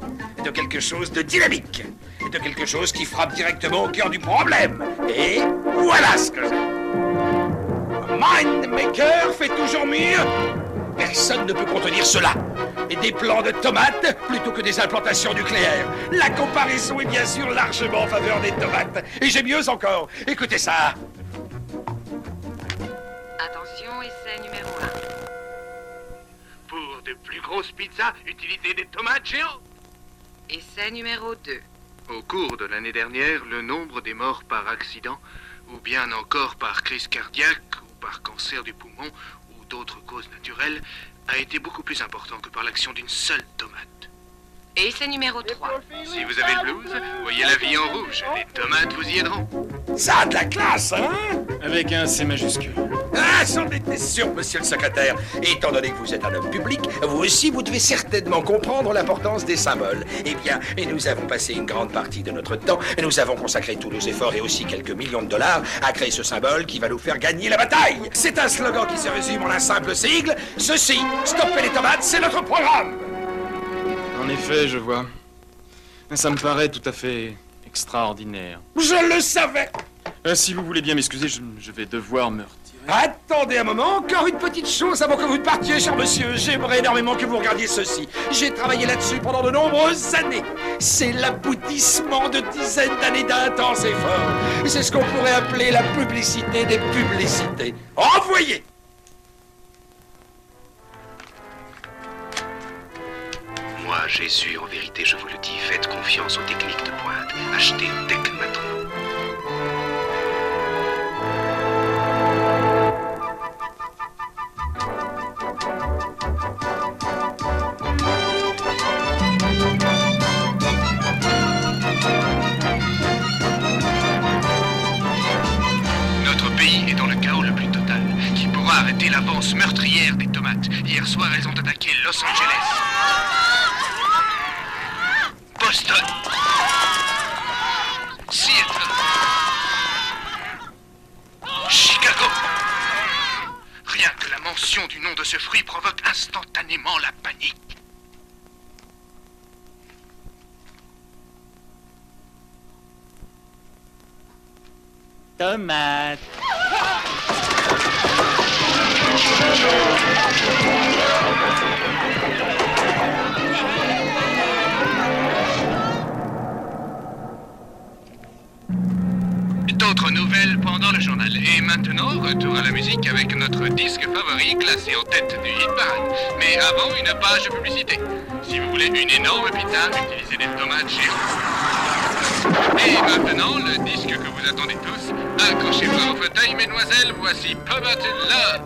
De quelque chose de dynamique. De quelque chose qui frappe directement au cœur du problème. Et voilà ce que j'ai. Mindmaker fait toujours mieux. Personne ne peut contenir cela. Et des plants de tomates plutôt que des implantations nucléaires. La comparaison est bien sûr largement en faveur des tomates. Et j'ai mieux encore. Écoutez ça. Attention, essai numéro 1. Pour de plus grosses pizzas, utilisez des tomates géantes. Essai numéro 2. Au cours de l'année dernière, le nombre des morts par accident, ou bien encore par crise cardiaque, ou par cancer du poumon, ou d'autres causes naturelles, a été beaucoup plus important que par l'action d'une seule tomate. Et essai numéro 3. Si vous avez le blues, voyez la vie en rouge. Les tomates vous y aideront. Ça a de la classe, hein? Avec un C majuscule. Ah, j'en étais sûr, monsieur le secrétaire. Étant donné que vous êtes un homme public, vous aussi, vous devez certainement comprendre l'importance des symboles. Eh bien, et nous avons passé une grande partie de notre temps, et nous avons consacré tous nos efforts et aussi quelques millions de dollars à créer ce symbole qui va nous faire gagner la bataille. C'est un slogan qui se résume en un simple sigle. Ceci, stopper les tomates, c'est notre programme. En effet, je vois. Ça me paraît tout à fait extraordinaire. Je le savais! Si vous voulez bien m'excuser, je vais devoir me retirer. Attendez un moment, encore une petite chose avant que vous ne partiez, cher monsieur. J'aimerais énormément que vous regardiez ceci. J'ai travaillé là-dessus pendant de nombreuses années. C'est l'aboutissement de dizaines d'années d'intenses efforts. C'est ce qu'on pourrait appeler la publicité des publicités. Envoyez! Moi, Jésus, en vérité, je vous le dis, faites confiance aux techniques de pointe. Achetez Tech maintenant. Notre pays est dans le chaos le plus total. Qui pourra arrêter l'avance meurtrière des tomates? Hier soir, elles ont attaqué Los Angeles, Boston, Seattle, Chicago. Rien que la mention du nom de ce fruit provoque instantanément la panique. Tomate. D'autres nouvelles pendant le journal. Et maintenant, retour à la musique avec notre disque favori classé en tête du hit parade. Mais avant, une page publicité. Si vous voulez une énorme pizza, utilisez des tomates géantes. Et maintenant, le disque que vous attendez tous. Accrochez-vous au fauteuil, mesdemoiselles, voici Puberty Love.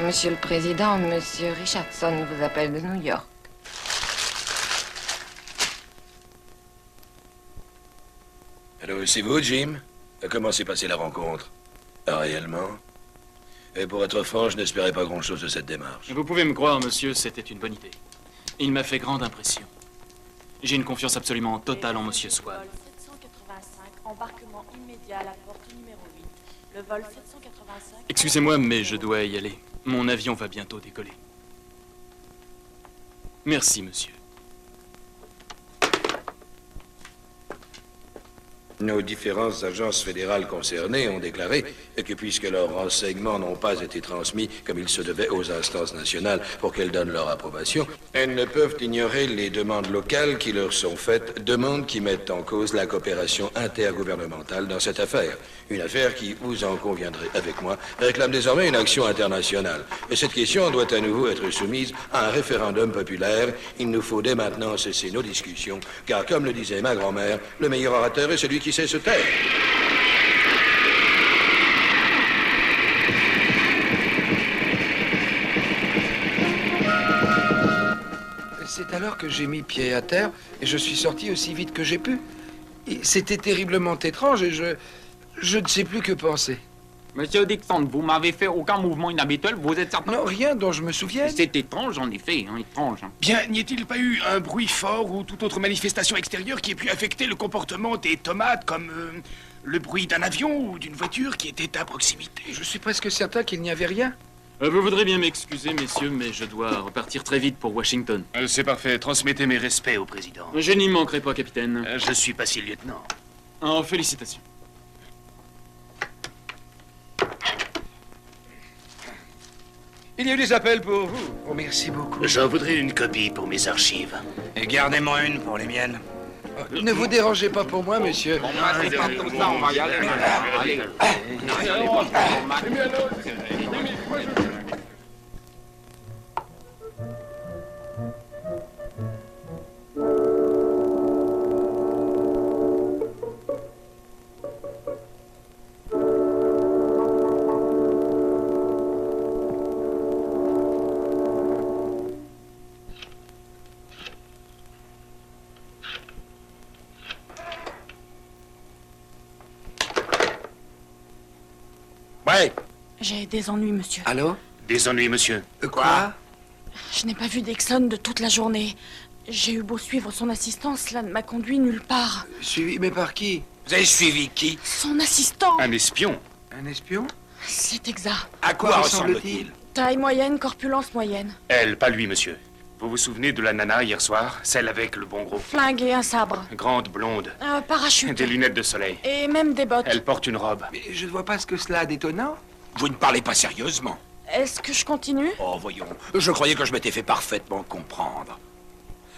Monsieur le Président, Monsieur Richardson vous appelle de New York. Allô, c'est vous, Jim? Comment s'est passée la rencontre? Réellement? Et pour être franc, je n'espérais pas grand-chose de cette démarche. Vous pouvez me croire, monsieur, c'était une bonne idée. Il m'a fait grande impression. J'ai une confiance absolument totale en monsieur Swan. Vol 785, embarquement immédiat à la porte numéro 8. Le vol 785... Excusez-moi, mais je dois y aller. Mon avion va bientôt décoller. Merci, monsieur. Nos différentes agences fédérales concernées ont déclaré que puisque leurs renseignements n'ont pas été transmis comme il se devait aux instances nationales pour qu'elles donnent leur approbation, elles ne peuvent ignorer les demandes locales qui leur sont faites, demandes qui mettent en cause la coopération intergouvernementale dans cette affaire. Une affaire qui, vous en conviendrez avec moi, réclame désormais une action internationale. Et cette question doit à nouveau être soumise à un référendum populaire. Il nous faut dès maintenant cesser nos discussions, car comme le disait ma grand-mère, le meilleur orateur est celui qui sait se taire. C'est alors que j'ai mis pied à terre et je suis sorti aussi vite que j'ai pu. C'était terriblement étrange et je ne sais plus que penser. Monsieur Dixon, vous m'avez fait aucun mouvement inhabituel, vous êtes certain? Non, rien dont je me souvienne. C'est étrange, en effet, étrange. Bien, n'y a-t-il pas eu un bruit fort ou toute autre manifestation extérieure qui ait pu affecter le comportement des tomates, comme le bruit d'un avion ou d'une voiture qui était à proximité? Je suis presque certain qu'il n'y avait rien. Vous voudrez bien m'excuser, messieurs, mais je dois repartir très vite pour Washington. C'est parfait. Transmettez mes respects au président. Je n'y manquerai pas, capitaine. Je suis passé lieutenant. Oh, félicitations. Il y a eu des appels pour vous. Oh, merci beaucoup. J'en voudrais une copie pour mes archives. Et gardez-moi une pour les miennes. Ne vous dérangez pas pour moi, monsieur. C'est pas comme ça, on va y aller. Allez. Hey! J'ai des ennuis, monsieur. Allô? Des ennuis, monsieur. Quoi? Je n'ai pas vu Dixon de toute la journée. J'ai eu beau suivre son assistant, cela ne m'a conduit nulle part. Suivi, mais par qui? Vous avez suivi qui? Son assistant. Un espion. Un espion? C'est exact. À quoi ressemble-t-il? Taille moyenne, corpulence moyenne. Elle, pas lui, monsieur. Vous vous souvenez de la nana hier soir? Celle avec le bon gros. Flingue et un sabre. Grande, blonde. Un parachute. Des lunettes de soleil. Et même des bottes. Elle porte une robe. Mais je ne vois pas ce que cela a d'étonnant. Vous ne parlez pas sérieusement. Est-ce que je continue? Oh, voyons. Je croyais que je m'étais fait parfaitement comprendre.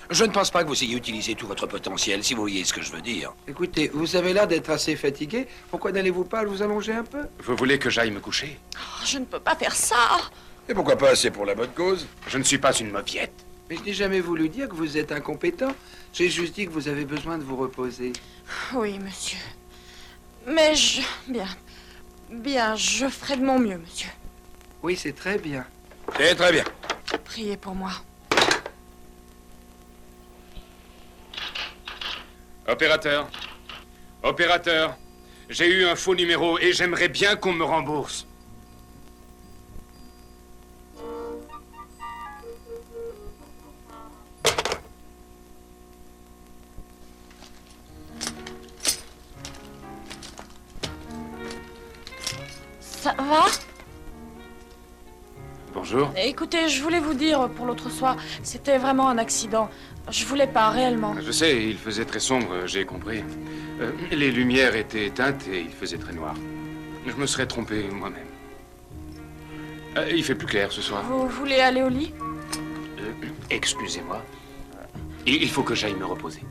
Je ne pense pas que vous ayez utilisé tout votre potentiel, si vous voyez ce que je veux dire. Écoutez, vous avez l'air d'être assez fatigué. Pourquoi n'allez-vous pas vous allonger un peu? Vous voulez que j'aille me coucher? Oh, je ne peux pas faire ça. Et pourquoi pas? C'est pour la bonne cause. Je ne suis pas une mauviette. Mais je n'ai jamais voulu dire que vous êtes incompétent. J'ai juste dit que vous avez besoin de vous reposer. Oui, monsieur. Mais je... Bien, je ferai de mon mieux, monsieur. Oui, c'est très bien. C'est très bien. Priez pour moi. Opérateur. Opérateur. J'ai eu un faux numéro et j'aimerais bien qu'on me rembourse. Ça va? Bonjour. Écoutez, je voulais vous dire pour l'autre soir, c'était vraiment un accident. Je voulais pas, réellement. Je sais, il faisait très sombre, j'ai compris. Les lumières étaient éteintes et il faisait très noir. Je me serais trompé moi-même. Il fait plus clair ce soir. Vous voulez aller au lit? Excusez-moi. Il faut que j'aille me reposer.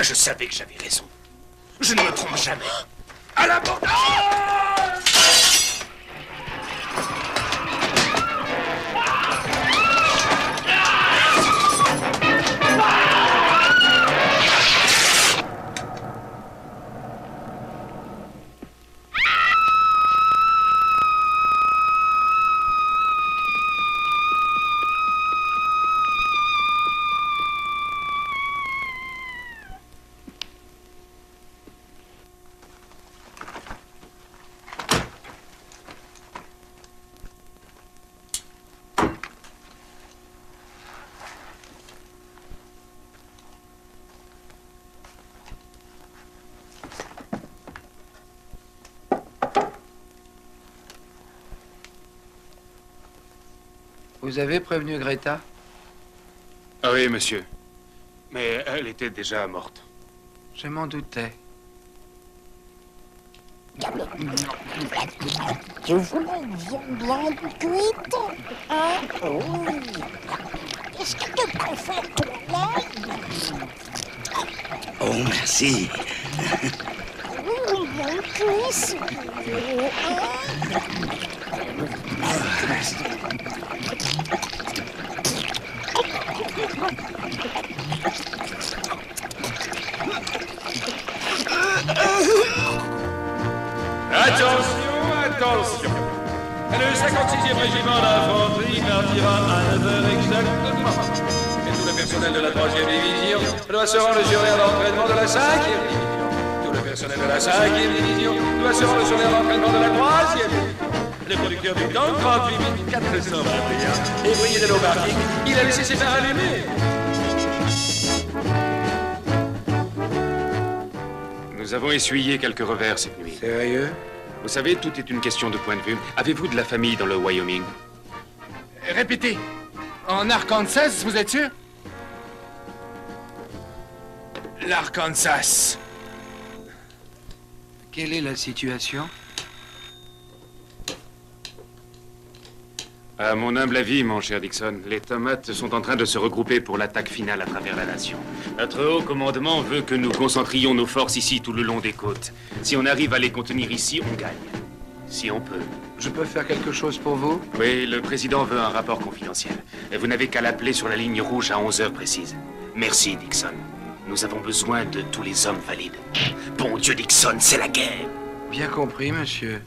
Je savais que j'avais raison. Je ne me trompe jamais. À la bande! Vous avez prévenu Greta? Ah oui, monsieur. Mais elle était déjà morte. Je m'en doutais. Tu voulais une viande bien cuite? Hein? Oui. Est-ce que tu préfères ton lait? Oh, merci. Oui, bien cuit, si tu veux. Attention. Le 56e régiment d'infanterie partira à 9h exactement. Et tout le personnel de la 3e division doit se rendre sur l'aire d'entraînement de la 5e division. Tout le personnel de la 5e division doit se rendre sur l'aire d'entraînement de la 3e division. Le producteur du tank 38 421 et Brier de l'Aubardique, il a laissé ses phares allumés. Nous avons essuyé quelques revers cette nuit. Sérieux? Vous savez, tout est une question de point de vue. Avez-vous de la famille dans le Wyoming? Répétez. En Arkansas, vous êtes sûr? L'Arkansas. Quelle est la situation? À mon humble avis, mon cher Dixon, les tomates sont en train de se regrouper pour l'attaque finale à travers la nation. Notre haut commandement veut que nous concentrions nos forces ici tout le long des côtes. Si on arrive à les contenir ici, on gagne. Si on peut. Je peux faire quelque chose pour vous? Oui, le président veut un rapport confidentiel. Et vous n'avez qu'à l'appeler sur la ligne rouge à 11h précise. Merci, Dixon. Nous avons besoin de tous les hommes valides. Bon Dieu, Dixon, c'est la guerre. Bien compris, monsieur.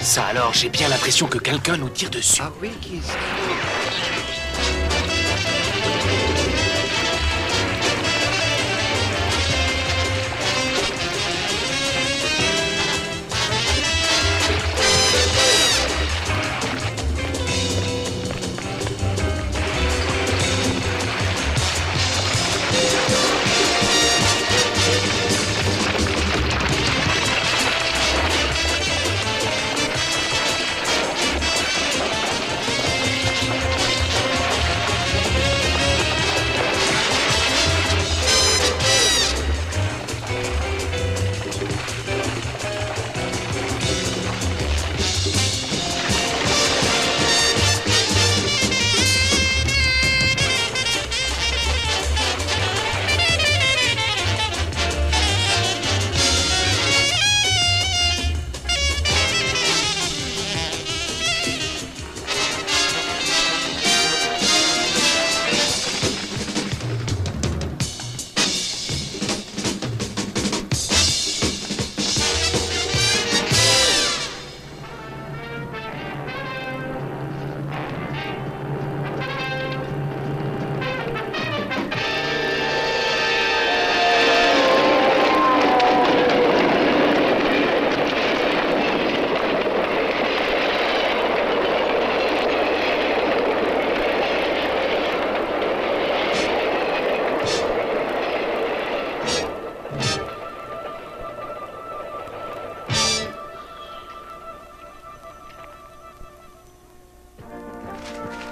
Ça alors, j'ai bien l'impression que quelqu'un nous tire dessus. Ah oui, qui est-ce?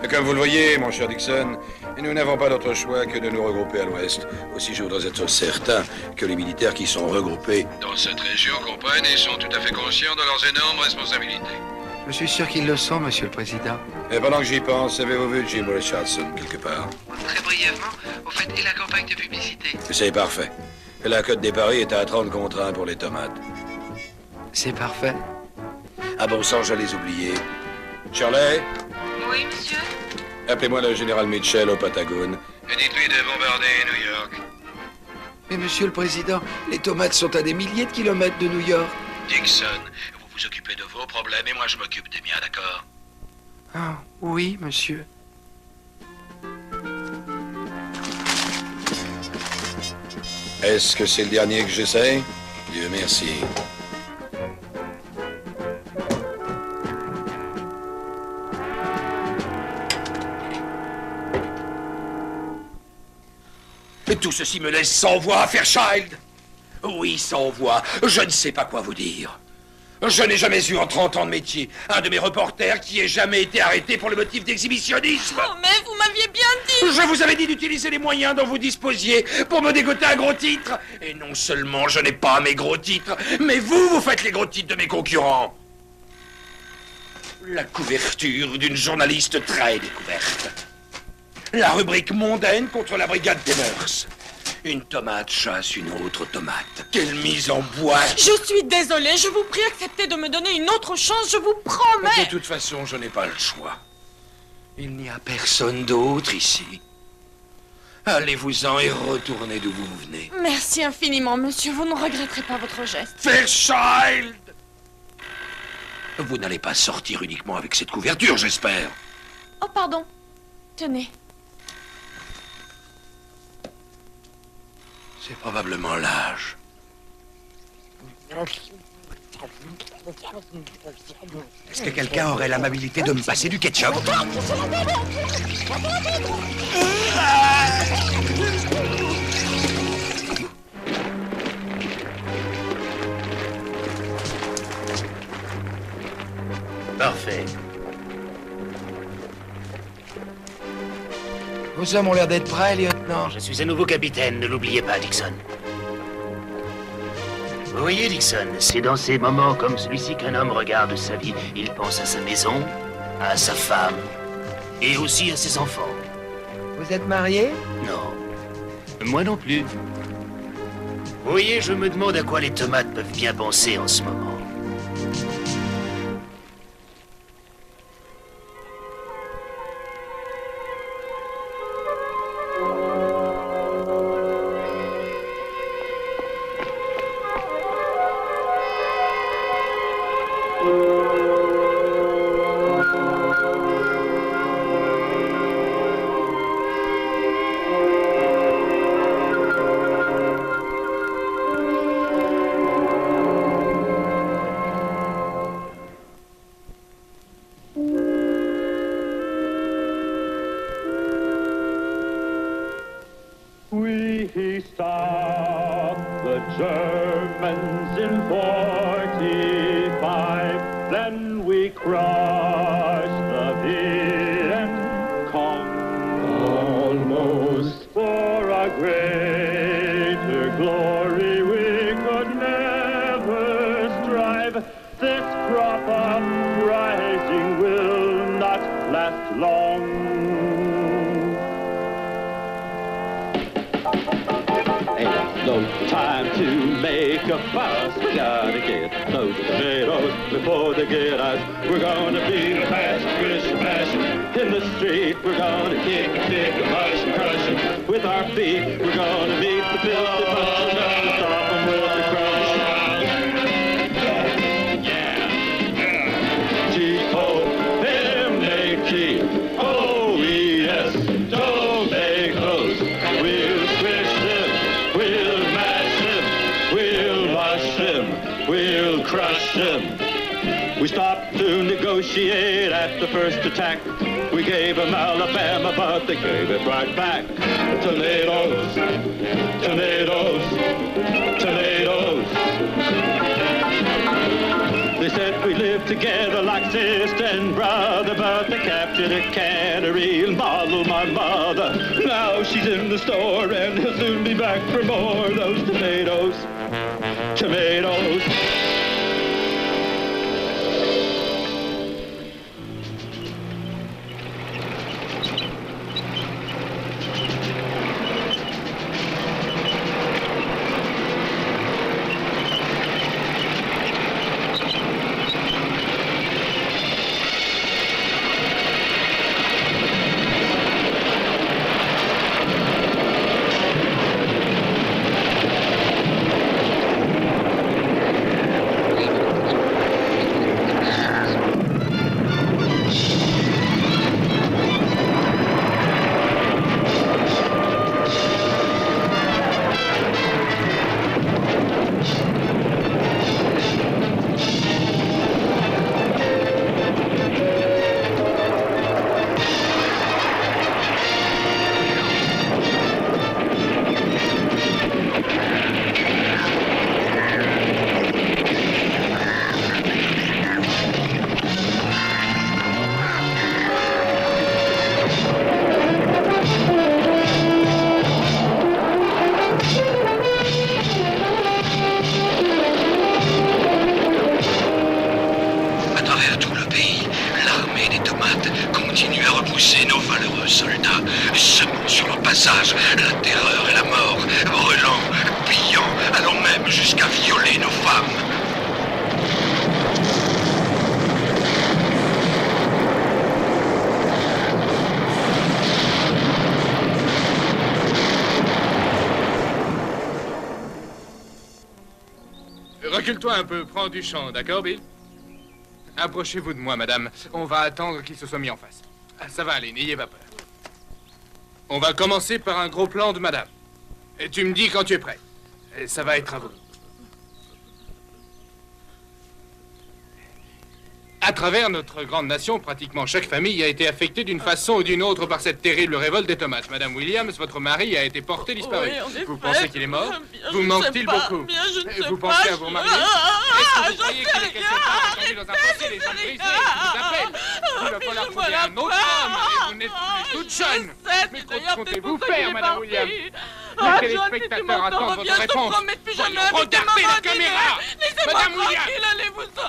Comme vous le voyez, mon cher Dixon, nous n'avons pas d'autre choix que de nous regrouper à l'ouest. Aussi, je voudrais être certain que les militaires qui sont regroupés dans cette région comprennent et sont tout à fait conscients de leurs énormes responsabilités. Je suis sûr qu'ils le sont, monsieur le président. Et pendant que j'y pense, avez-vous vu Jim Richardson quelque part? Très brièvement, au fait, et la campagne de publicité? C'est parfait. La cote des paris est à 30 contre 1 pour les tomates. C'est parfait. Ah bon sang, j'allais oublier. Shirley? Oui, monsieur? Appelez-moi le général Mitchell au Patagone. Et dites-lui de bombarder New York. Mais monsieur le président, les tomates sont à des milliers de kilomètres de New York. Dixon, vous vous occupez de vos problèmes et moi je m'occupe des miens, d'accord? Ah, oui, monsieur. Est-ce que c'est le dernier que j'essaie? Dieu merci. Mais tout ceci me laisse sans voix, Fairchild. Oui, sans voix. Je ne sais pas quoi vous dire. Je n'ai jamais eu en 30 ans de métier un de mes reporters qui ait jamais été arrêté pour le motif d'exhibitionnisme. Oh, mais vous m'aviez bien dit... Je vous avais dit d'utiliser les moyens dont vous disposiez pour me dégoter un gros titre. Et non seulement je n'ai pas mes gros titres, mais vous faites les gros titres de mes concurrents. La couverture d'une journaliste très découverte. La rubrique mondaine contre la brigade des mœurs. Une tomate chasse une autre tomate. Quelle mise en boîte! Je suis désolée, je vous prie acceptez de me donner une autre chance, je vous promets! De toute façon, je n'ai pas le choix. Il n'y a personne d'autre ici. Allez-vous-en et retournez d'où vous venez. Merci infiniment, monsieur. Vous ne regretterez pas votre geste. Fairchild! Vous n'allez pas sortir uniquement avec cette couverture, j'espère. Oh, pardon. Tenez. C'est probablement l'âge. Est-ce que quelqu'un aurait l'amabilité de me passer du ketchup? Parfait. Vos hommes ont l'air d'être prêts, lieutenant. Je suis un nouveau capitaine, ne l'oubliez pas, Dixon. Vous voyez, Dixon, c'est dans ces moments comme celui-ci qu'un homme regarde sa vie. Il pense à sa maison, à sa femme, et aussi à ses enfants. Vous êtes marié? Non. Moi non plus. Vous voyez, je me demande à quoi les tomates peuvent bien penser en ce moment. We stopped the Germans in 45, then we crushed the Viet Cong. Almost for a greater glory we could never strive. This crop uprising will not last long. No time to make a fuss. We gotta get those tomatoes before they get us. We're gonna be the fast, squish, fashion in the street. We're gonna kick, mush, and crush 'em with our feet. We're gonna meet the filthy bunch and stop 'em with the crush. Yeah. G-O-M-A-T. O-E-S. Tomatoes. We'll squish them. We'll mash them. We'll wash them. We'll crush them. We stopped to negotiate at the first attack. We gave them Alabama, but they gave it right back. Tomatoes, tomatoes, tomatoes. They said we lived together like sister and brother, but they captured a cannery and bottled my mother. Now she's in the store and he'll soon be back for more. Those tomatoes, tomatoes. La terreur et la mort, brûlant, pillant, allant même jusqu'à violer nos femmes. Recule-toi un peu, prends du champ, d'accord, Bill? Approchez-vous de moi, madame. On va attendre qu'il se soit mis en face. Ça va aller, n'ayez pas peur. On va commencer par un gros plan de madame. Et tu me dis quand tu es prêt. Et ça va être à vous. À travers notre grande nation, pratiquement chaque famille a été affectée d'une façon ou d'une autre par cette terrible révolte des tomates. Madame Williams, votre mari a été porté disparu. Oui, vous pensez qu'il est mort? Vous manque-t-il beaucoup? Vous pensez à vous marier? Est-ce que vous croyez qu'il est quelque part entendu dans un fossé, les jambes brisées, qui vous appelle? Il va falloir trouver un autre homme, et vous n'êtes plus toute jeune. Mais que comptez-vous faire, Madame Williams? Les téléspectateurs attendent votre réponse. Regardez la caméra! Madame Williams! Allez-vous-en!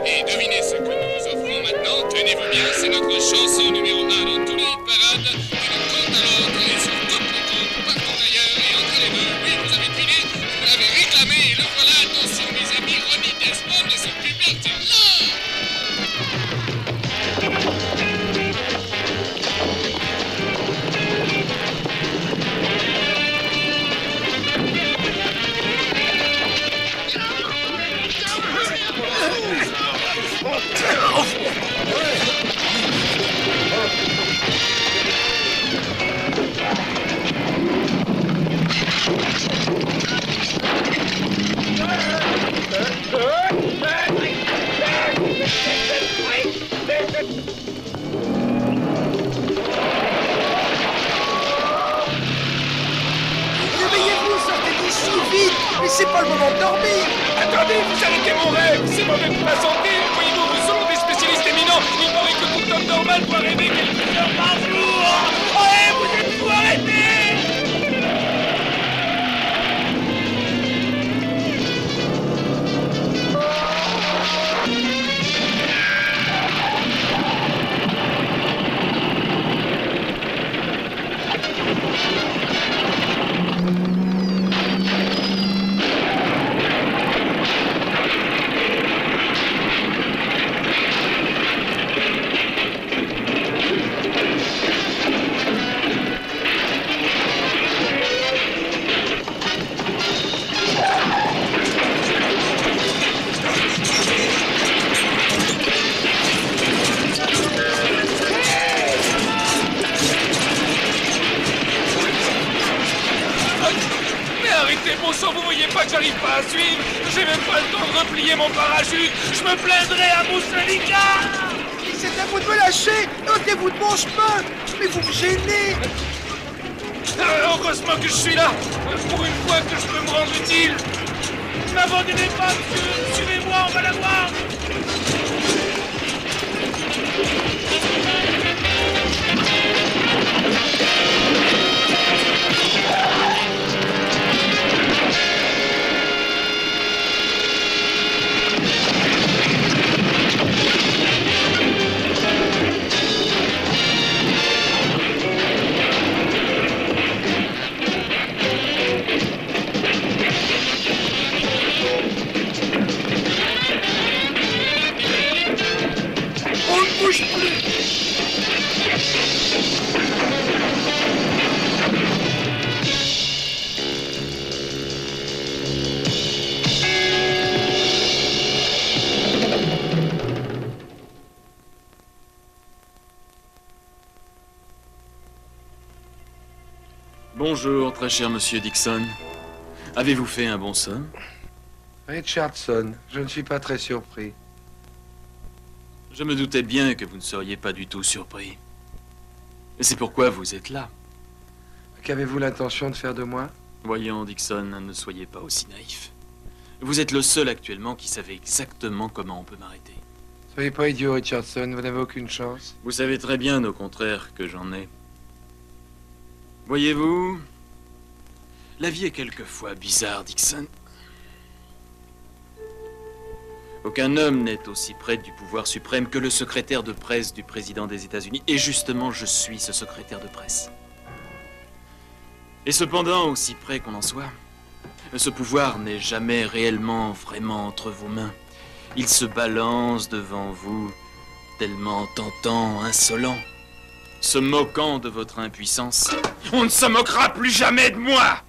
Et devinez ce que nous vous offrons maintenant. Tenez-vous bien, c'est notre chanson numéro 1 dans tous les hit-parades. D'une côte à l'autre et sur toutes les côtes, partout ailleurs et entre les deux. Oui, vous avez deviné, vous l'avez réclamé et le voilà. Attention, mes amis, Ronnie Desmond et son pubère, c'est là. Réveillez-vous, sortez d'ici, vite! Mais c'est pas le moment de dormir! Attendez, vous arrêtez mon rêve! C'est mauvais pour la santé! Voyez-vous, nous sommes des spécialistes éminents! Il paraît que tout homme normal doit rêver quelques heures par jour! Ouais, vous êtes fous, arrêtez! pas que j'arrive pas à suivre. J'ai même pas le temps de replier mon parachute. Je me plaindrai à mon syndicat. C'est à vous de me lâcher. Ôtez-vous de mon chemin. Mais vous me gênez. Heureusement que je suis là. Pour une fois que je peux me rendre utile. N'abandonnez pas, monsieur. Suivez-moi, on va la voir. On ne bouge plus. Bonjour, très cher monsieur Dixon. Avez-vous fait un bon somme? Richardson, je ne suis pas très surpris. Je me doutais bien que vous ne seriez pas du tout surpris. Et c'est pourquoi vous êtes là. Qu'avez-vous l'intention de faire de moi? Voyons, Dixon, ne soyez pas aussi naïf. Vous êtes le seul actuellement qui savait exactement comment on peut m'arrêter. Soyez pas idiot, Richardson, vous n'avez aucune chance. Vous savez très bien, au contraire, que j'en ai. Voyez-vous, la vie est quelquefois bizarre, Dixon. Aucun homme n'est aussi près du pouvoir suprême que le secrétaire de presse du président des États-Unis. Et justement, je suis ce secrétaire de presse. Et cependant, aussi près qu'on en soit, ce pouvoir n'est jamais réellement, vraiment entre vos mains. Il se balance devant vous, tellement tentant, insolent, se moquant de votre impuissance. On ne se moquera plus jamais de moi.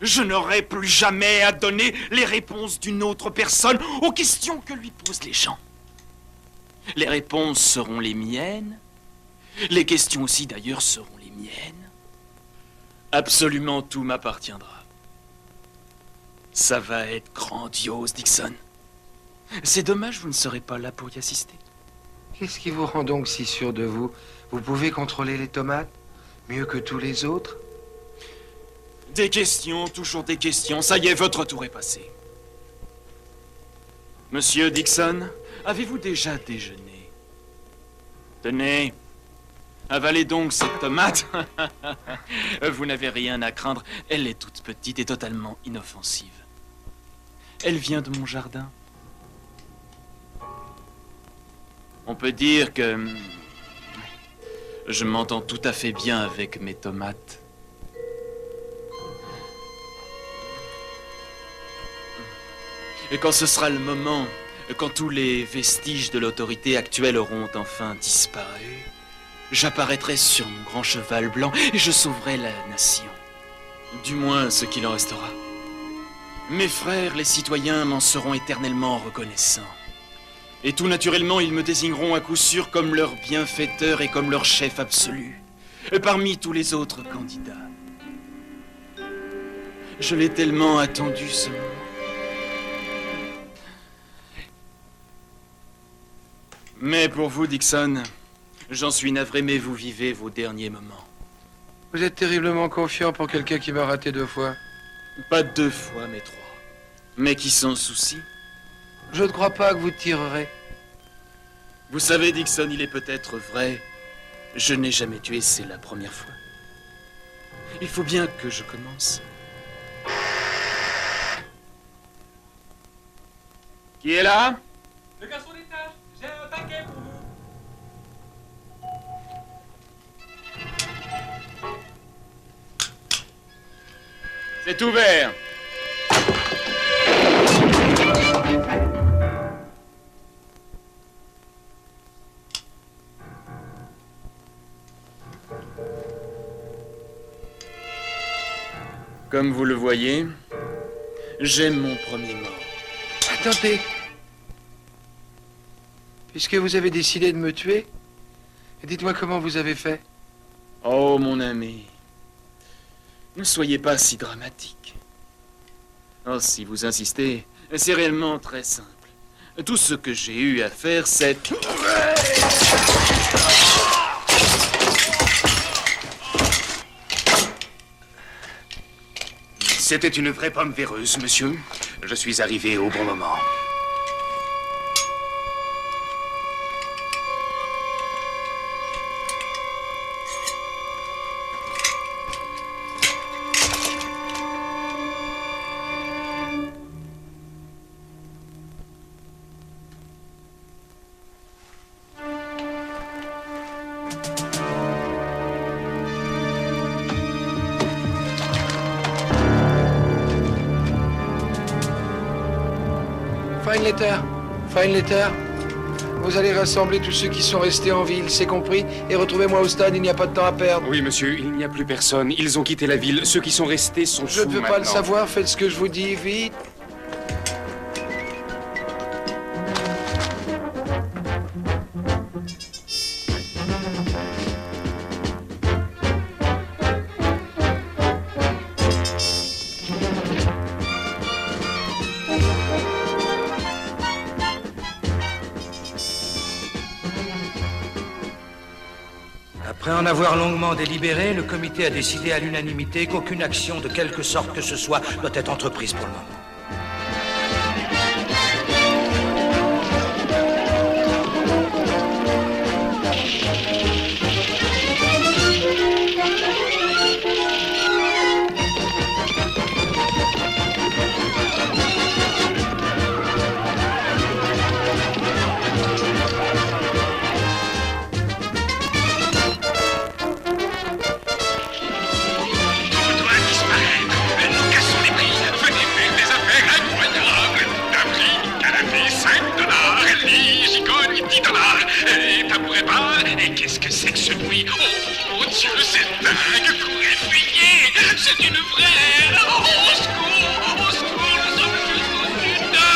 Je n'aurai plus jamais à donner les réponses d'une autre personne aux questions que lui posent les gens. Les réponses seront les miennes. Les questions aussi, d'ailleurs, seront les miennes. Absolument tout m'appartiendra. Ça va être grandiose, Dixon. C'est dommage, vous ne serez pas là pour y assister. Qu'est-ce qui vous rend donc si sûr de vous? Vous pouvez contrôler les tomates mieux que tous les autres? Des questions, toujours des questions. Ça y est, votre tour est passé. Monsieur Dixon, avez-vous déjà déjeuné? Tenez, avalez donc cette tomate. Vous n'avez rien à craindre. Elle est toute petite et totalement inoffensive. Elle vient de mon jardin. On peut dire que je m'entends tout à fait bien avec mes tomates. Et quand ce sera le moment, quand tous les vestiges de l'autorité actuelle auront enfin disparu, j'apparaîtrai sur mon grand cheval blanc et je sauverai la nation. Du moins, ce qu'il en restera. Mes frères, les citoyens, m'en seront éternellement reconnaissants. Et tout naturellement, ils me désigneront à coup sûr comme leur bienfaiteur et comme leur chef absolu, parmi tous les autres candidats. Je l'ai tellement attendu, ce moment. Mais pour vous, Dixon, j'en suis navré, mais vous vivez vos derniers moments. Vous êtes terriblement confiant pour quelqu'un qui m'a raté 2 fois. Pas 2 fois, mais 3. Mais qui s'en soucie? Je ne crois pas que vous tirerez. Vous savez, Dixon, il est peut-être vrai. Je n'ai jamais tué, c'est la première fois. Il faut bien que je commence. Qui est là? Le garçon d'étage, j'ai un paquet pour vous. C'est ouvert. Comme vous le voyez, j'aime mon premier mort. Attendez. Puisque vous avez décidé de me tuer, dites-moi comment vous avez fait. Oh, mon ami, ne soyez pas si dramatique. Oh, si vous insistez, c'est réellement très simple. Tout ce que j'ai eu à faire, c'est... C'était une vraie pomme véreuse, monsieur. Je suis arrivé au bon moment. Fine letter. Vous allez rassembler tous ceux qui sont restés en ville, c'est compris? Et retrouvez-moi au stade, il n'y a pas de temps à perdre. Oui, monsieur, il n'y a plus personne. Ils ont quitté la ville. Ceux qui sont restés sont Je ne veux pas le savoir, faites ce que je vous dis, vite. Après en avoir longuement délibéré, le comité a décidé à l'unanimité qu'aucune action de quelque sorte que ce soit doit être entreprise pour le moment. Qu'est-ce que c'est que ce bruit? Oh mon Dieu, c'est dingue! Courez, fuyez! C'est une vraie... Oh, au secours! Au secours, nous sommes juste au-dessus de...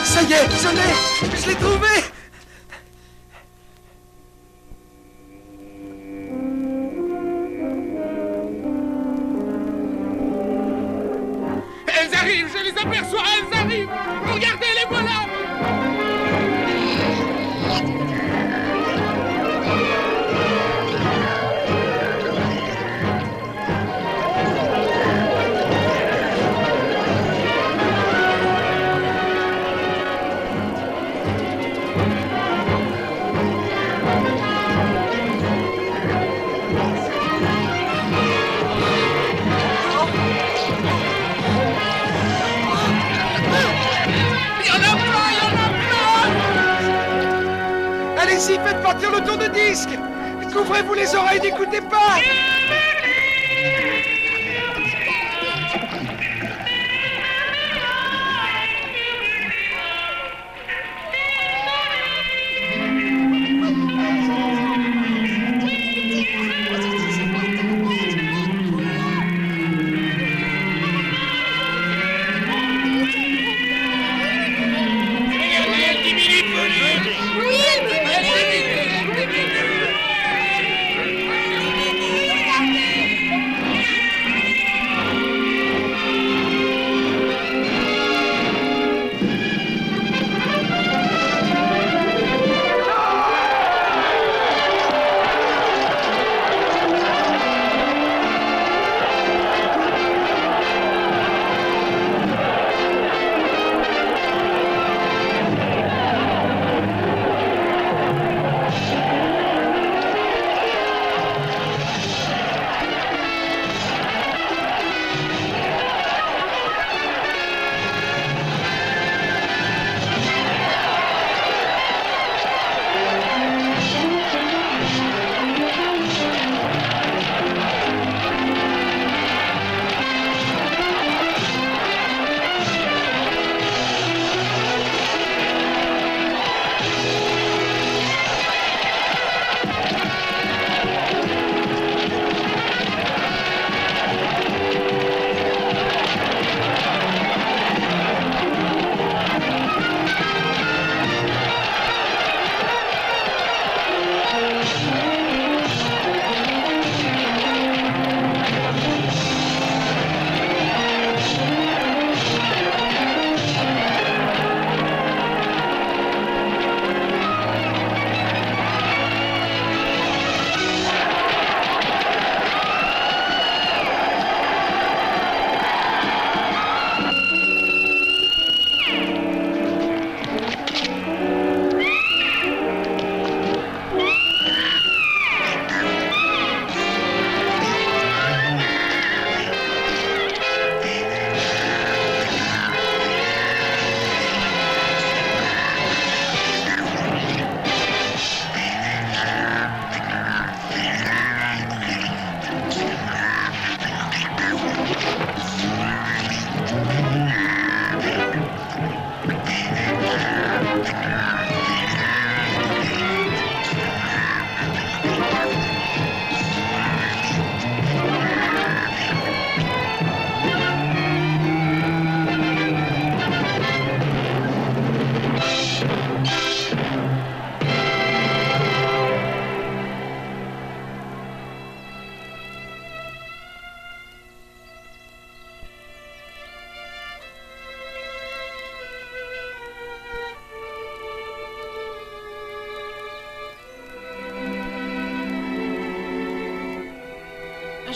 Ça y est, je l'ai trouvé! Je les aperçois, elles arrivent! Regardez, les voilà! Allez-y, faites partir le tour de disque! Couvrez-vous les oreilles, n'écoutez pas!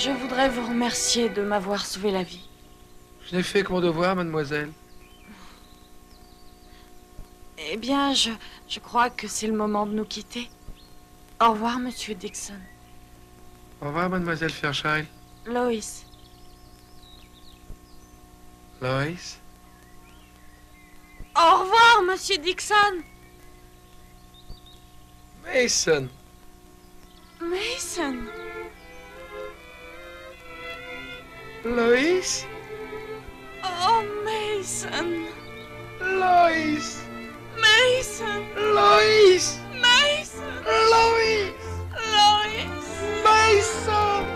Je voudrais vous remercier de m'avoir sauvé la vie. Je n'ai fait que mon devoir, mademoiselle. Eh bien, je crois que c'est le moment de nous quitter. Au revoir, monsieur Dixon. Au revoir, mademoiselle Fairchild. Lois. Lois. Au revoir, monsieur Dixon. Mason. Mason. Lois. Oh, Mason. Lois. Mason. Lois. Mason. Lois. Lois. Mason.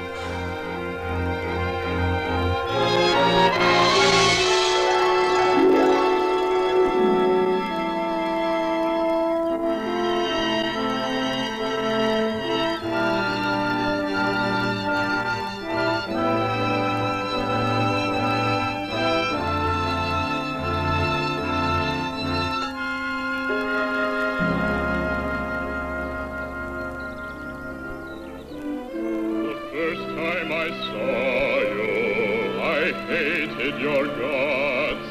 First time I saw you, I hated your gods.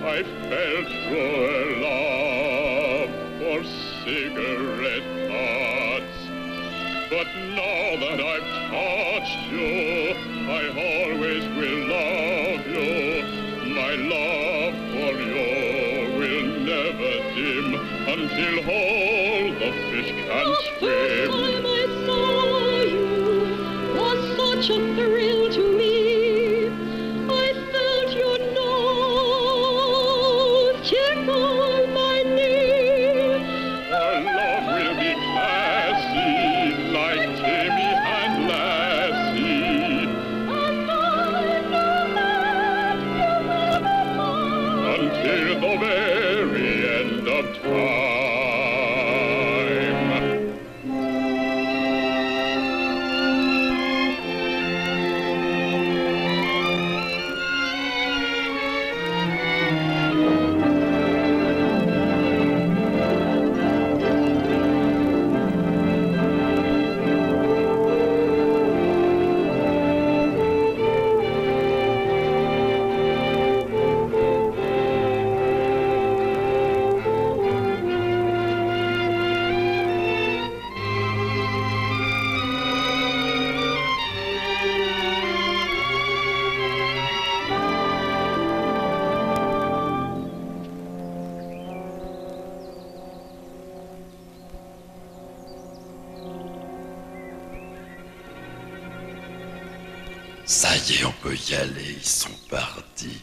I felt true love for cigarette thoughts. But now that I've touched you, I always will love you. My love for you will never dim until all the fish can swim. Such a thrill to me. I felt your nose tickle my knee. Our love will be classy, like Timmy and Lassie. And I know that you will be mine Until the very end of time. Ça y est, on peut y aller, ils sont partis.